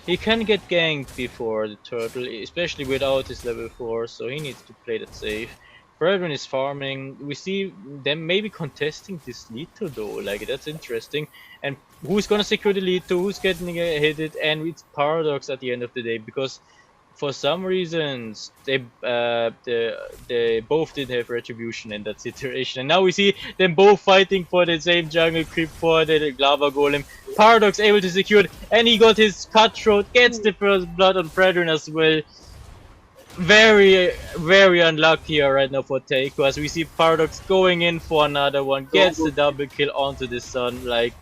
he can get ganked before the turtle, especially without his level 4, so he needs to play that safe. Brethren is farming. We see them maybe contesting this Lito though, like that's interesting. And who's gonna secure the Lito, who's getting hit it, and it's Paradox at the end of the day, because for some reasons they both didn't have retribution in that situation, and now we see them both fighting for the same jungle creep for the lava golem. Paradox able to secure it, and he got his cutthroat, gets the first blood on Brethren as well. Very unlucky here right now for Taiko, as we see Paradox going in for another one, gets the double kill onto the Sun. Like,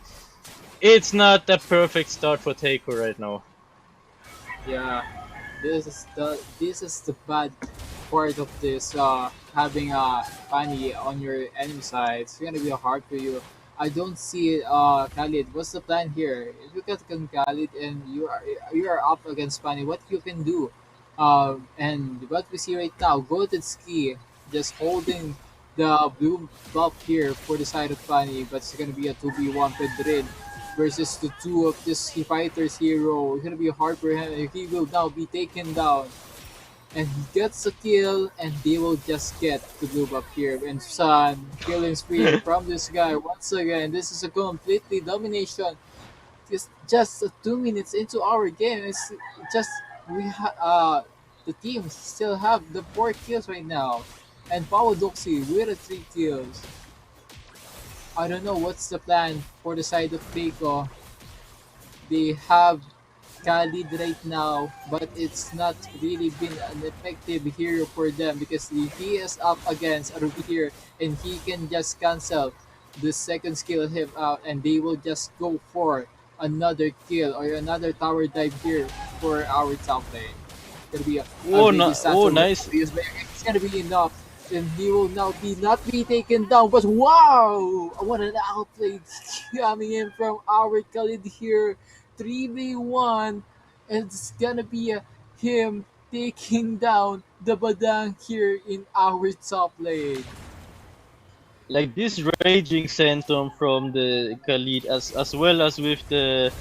it's not a perfect start for Taiko right now. Yeah, this is the bad part of this. Having a funny on your enemy side, it's gonna be hard for you. I don't see Khalid. What's the plan here? If you get Khalid and you are up against Fanny, what you can do? And what we see right now, Golden Ski just holding the blue buff here for the side of Fanny, but it's gonna be a 2v1 Pedrin versus the two of this fighters hero. It's gonna be hard for him. He will now be taken down. And he gets a kill, and they will just get the blue buff here. And Sun, killing spree from this guy once again. This is a completely domination. It's just 2 minutes into our game. It's just the teams still have the 4 kills right now, and Pawadoxi with the 3 kills. I don't know what's the plan for the side of Rico. They have Khalid right now, but it's not really been an effective hero for them because he is up against Ruby here and he can just cancel the second skill him out and they will just go for another kill or another tower dive here for our top lane. Gonna be a Oh, baby no, oh, satchel nice. it's gonna be enough and he will now be not be taken down but wow, what an outplay coming in from our Khalid here. 3v1 and it's gonna be him taking down the Badang here in our top lane. Like this raging sandstorm from the Khalid, as well as with the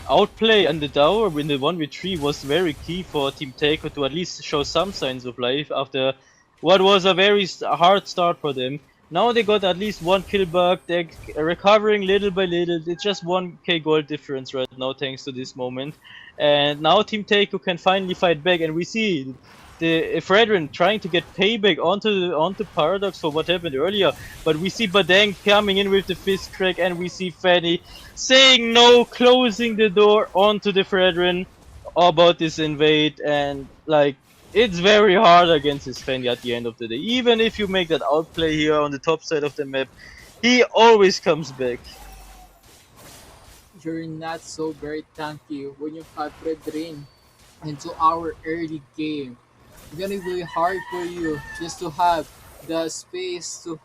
outplay and the tower in the 1v3 was very key for Team Taiko to at least show some signs of life after what was a very hard start for them. Now they got at least one kill back, they're recovering little by little. It's just 1k gold difference right now thanks to this moment. And now Team Taiko can finally fight back, and we see the Fredrin trying to get payback onto Paradox for what happened earlier. But we see Badang coming in with the fist crack, and we see Fanny saying no, closing the door onto the Fredrin about this invade, and like it's very hard against his Fanny at the end of the day. Even if you make that outplay here on the top side of the map, he always comes back. You're not so very tanky when you have Red Rain into our early game. It's gonna be hard for you just to have the space to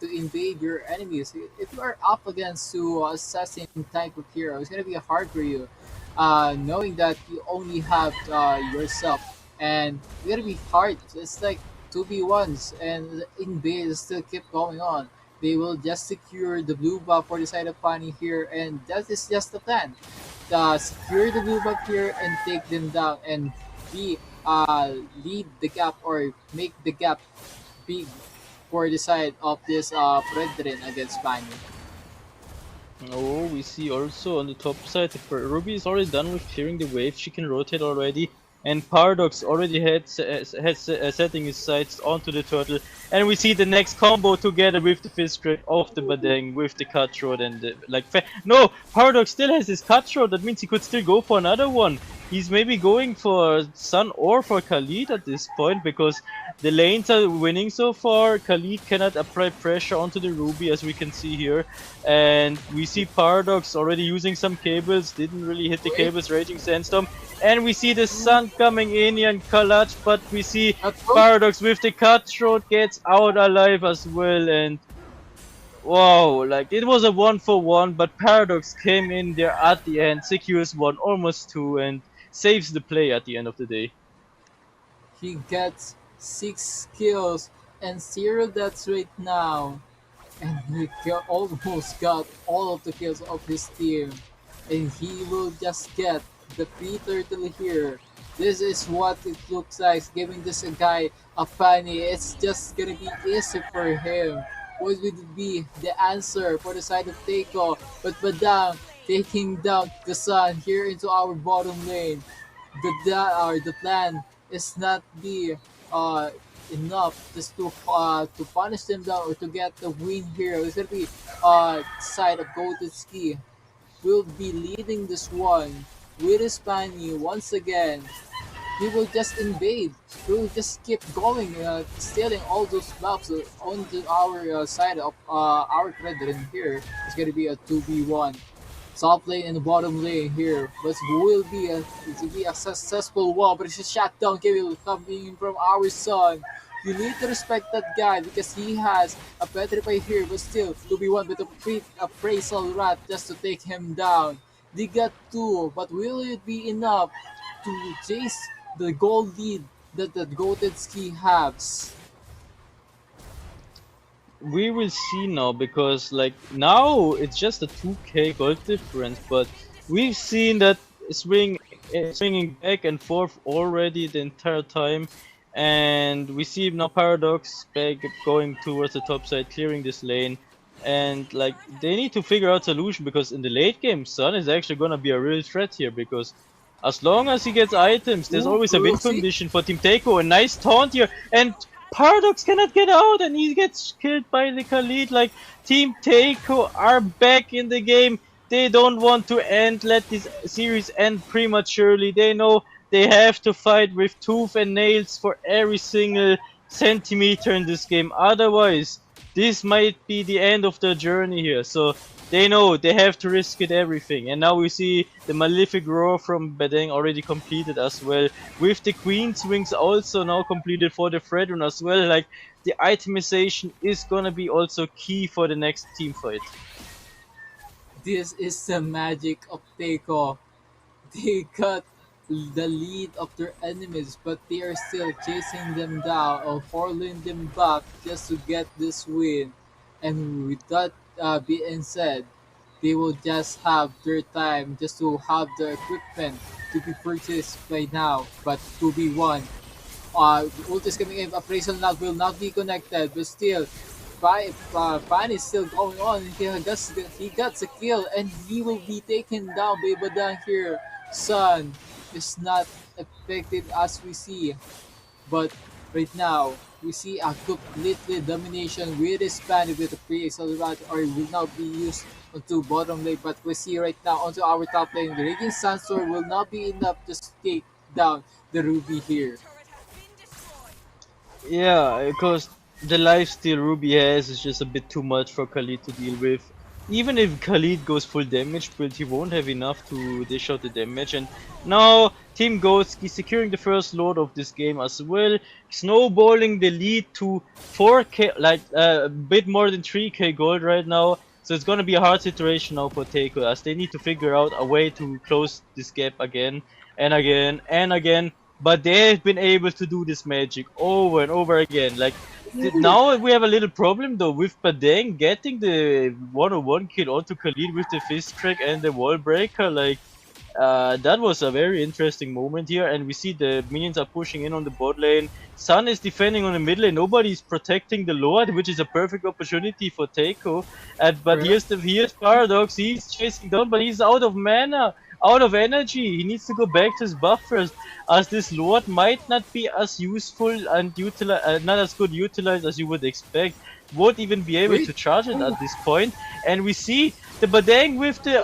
invade your enemies. If you are up against to assassin type of hero, it's gonna be hard for you. Knowing that you only have yourself, and it's gonna be hard. It's like 2v1s, and invade still keep going on. They will just secure the blue buff for the side of Fanny here, and that is just the plan. Secure the blue buff here and take them down and be lead the gap or make the gap big for the side of this Brethren against Fanny. Oh, we see also on the top side, Ruby is already done with clearing the wave. She can rotate already, and Paradox already setting his sights onto the turtle. And we see the next combo together with the fist crack of the Badang, with the cutthroat and the, no, Paradox still has his cutthroat. That means he could still go for another one. He's maybe going for Sun or for Khalid at this point because the lanes are winning so far. Khalid cannot apply pressure onto the Ruby, as we can see here. And we see Paradox already using some cables, didn't really hit the cables, Raging Sandstorm. And we see the Sun coming in and Clutch, but we see Paradox with the cutthroat gets out alive as well. And wow, like it was a 1-for-1, but Paradox came in there at the end, secures one, almost two, and saves the play at the end of the day. He gets 6 kills and 0 deaths right now. And he almost got all of the kills of his team. And he will just get the free turtle here. This is what it looks like, giving this guy a Fanny. It's just gonna be easy for him. What would be the answer for the side of Teiko? But Badang taking down the Sun here into our bottom lane. The plan is not be enough just to punish them down or to get the win here. It's gonna be side of Golden Ski will be leading this one with Hispania once again. He will just invade. He will just keep going, stealing all those buffs onto our side of our brethren here. It's gonna be a 2v1. Top lane and the bottom lane here. But it will be a successful one, but it's a shutdown kill coming in from our son. You need to respect that guy because he has a petrify here, but still 2v1 with a quick appraisal rat just to take him down. They got two, but will it be enough to chase the goal lead that the Goated Ski has? We will see now, because like now it's just a 2k gold difference, but we've seen that swinging back and forth already the entire time, and we see now Paradox back going towards the top side, clearing this lane, and like they need to figure out solution, because in the late game Sun is actually gonna be a real threat here, because as long as he gets items, there's always a win See? condition for Team Taiko. A nice taunt here, and Paradox cannot get out and he gets killed by the Khalid. Like, Team Takeo are back in the game. They don't want to let this series end prematurely. They know they have to fight with tooth and nails for every single centimeter in this game. Otherwise, this might be the end of their journey here. So they know they have to risk it everything. And now we see the Malefic Roar from Bedeng already completed as well, with the Queen's Wings also now completed for the Fredron as well. Like, the itemization is gonna be also key for the next team fight. This is the magic of Teiko. They got the lead of their enemies, but they are still chasing them down or following them back just to get this win. And with that being said, they will just have their time just to have the equipment to be purchased by now, but 2v1. Ult is coming in, appraisal not will not be connected, but still, Fan is still going on. He got a kill, and he will be taken down by Badang here. Sun is not affected as we see, but right now we see a completely domination with his Fan with the pre-accelerator, or will not be used onto bottom lane. But we see right now onto our top lane, the Raging Sandstorm will not be enough to take down the Ruby here. Yeah, because the lifesteal Ruby has is just a bit too much for Khalid to deal with. Even if Khalid goes full damage build, he won't have enough to dish out the damage. And now Team Ghost is securing the first load of this game as well, snowballing the lead to 4k, like a bit more than 3k gold right now. So it's gonna be a hard situation now for Takeo, as they need to figure out a way to close this gap again and again and again. But they've been able to do this magic over and over again. Like, now we have a little problem though with Badeng getting the 101 kill onto Khalid with the fist track and the wall breaker. Like, that was a very interesting moment here, and we see the minions are pushing in on the bot lane. Sun is defending on the mid lane. Nobody's protecting the Lord, which is a perfect opportunity for Takeo. But Correct. here's Paradox. He's chasing down, but he's out of mana, out of energy. He needs to go back to his buffers, as this Lord might not be as useful and not as good utilized as you would expect. Won't even be able Wait. to charge it Oh, at this point. And we see the Badang with the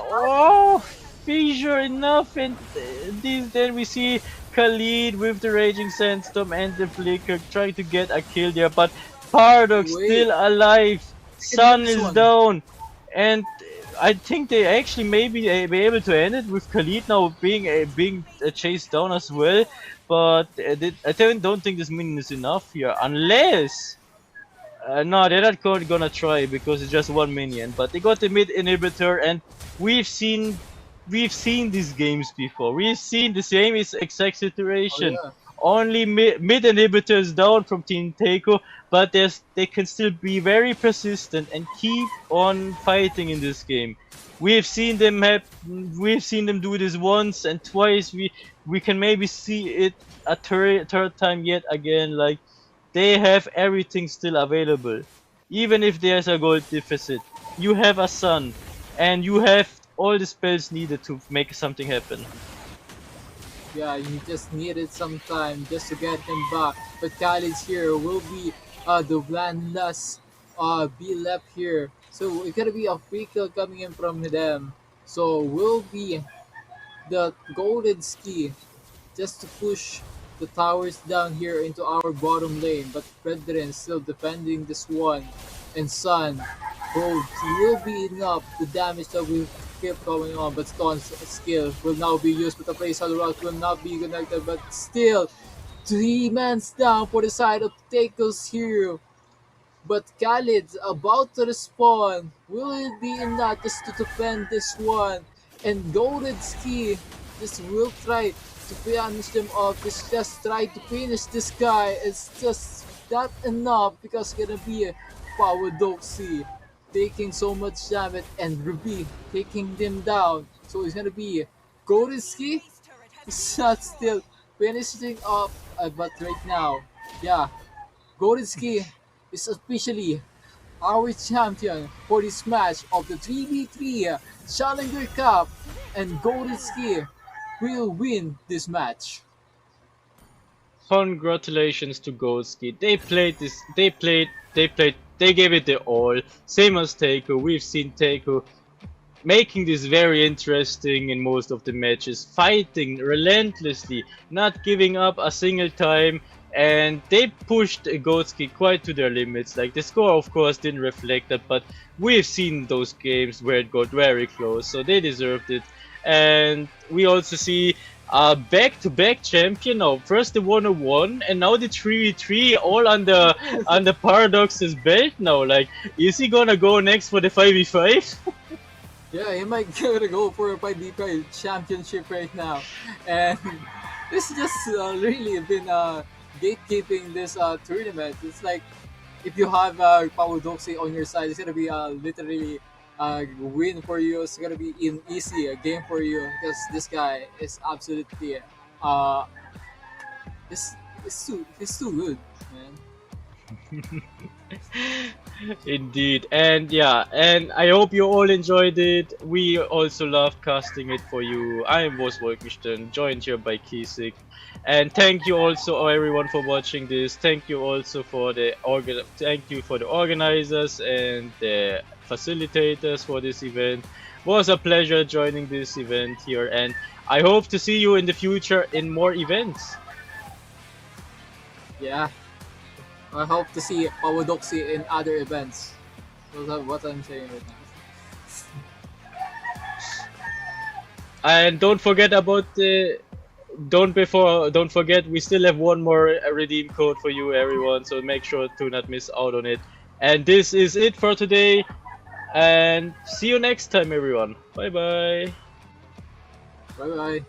fissure enough, and then we see Khalid with the Raging Sandstorm and the Flicker trying to get a kill there, but Paradox wait. still alive. I can get Sun this is one. down, and I think they actually maybe be able to end it with Khalid now being chased down as well. But I don't think this minion is enough here, unless no, they're not gonna try because it's just one minion. But they got the mid inhibitor, and we've seen we've seen these games before. We've seen the same exact Oh situation. yeah. Only mid inhibitors down from Team Taiko, but they can still be very persistent and keep on fighting in this game. We've seen them do this once and twice. We can maybe see it a third time yet again. Like, they have everything still available. Even if there's a gold deficit, you have a sun, and you have all the spells needed to make something happen. Yeah, you just needed some time just to get him back. But Khalid's here will be the one last be left here. So it's gonna be a free kill coming in from them. So will be the golden ski just to push the towers down here into our bottom lane. But Brethren still defending this one. And Sun Gold will be enough the damage that will keep going on. But Stone's skill will now be used, but the place on the rock will not be connected. But still, 3 man's down for the side of Takeo's hero. But Khalid's about to respawn. Will it be enough just to defend this one? And Golden Ski just will try to finish them off. Just try to finish this guy. It's just not enough because it's gonna be a Power Doxy taking so much damage and Ruby taking them down. So it's gonna be Golden Ski. It's not still finishing off, but right now, yeah, Golden Ski is officially our champion for this match of the 3v3 Challenger Cup, and Golden Ski will win this match. congratulations to Goldsky. They played this. They gave it their all. Same as Taiko. We've seen Taiko making this very interesting in most of the matches, fighting relentlessly, not giving up a single time, and they pushed Gotski quite to their limits. Like the score of course didn't reflect that, but we've seen those games where it got very close, so they deserved it. And we also see a back-to-back champion now. First the 101 and now the 3v3, all under Paradox's belt now. Like, is he gonna go next for the 5v5? Yeah, he might gonna go for a 5v5 championship right now, and this just really been gatekeeping this tournament. It's like if you have Pawadoxi on your side, it's gonna be literally a win for you. It's gonna be an easy game for you because this guy is absolutely uh, he's too good, man. Indeed, and yeah, and I hope you all enjoyed it. We also loved casting it for you. I am Boss Wolkenstein, joined here by Kisik, and thank you also everyone for watching this. Thank you also for the organizers and the facilitators for this event. It was a pleasure joining this event here, and I hope to see you in the future in more events. Yeah, I hope to see Pawadoxi in other events. That's what I'm saying right now. And don't forget about the don't forget we still have one more redeem code for you everyone, so make sure to not miss out on it. And this is it for today, and see you next time everyone. Bye bye. Bye bye.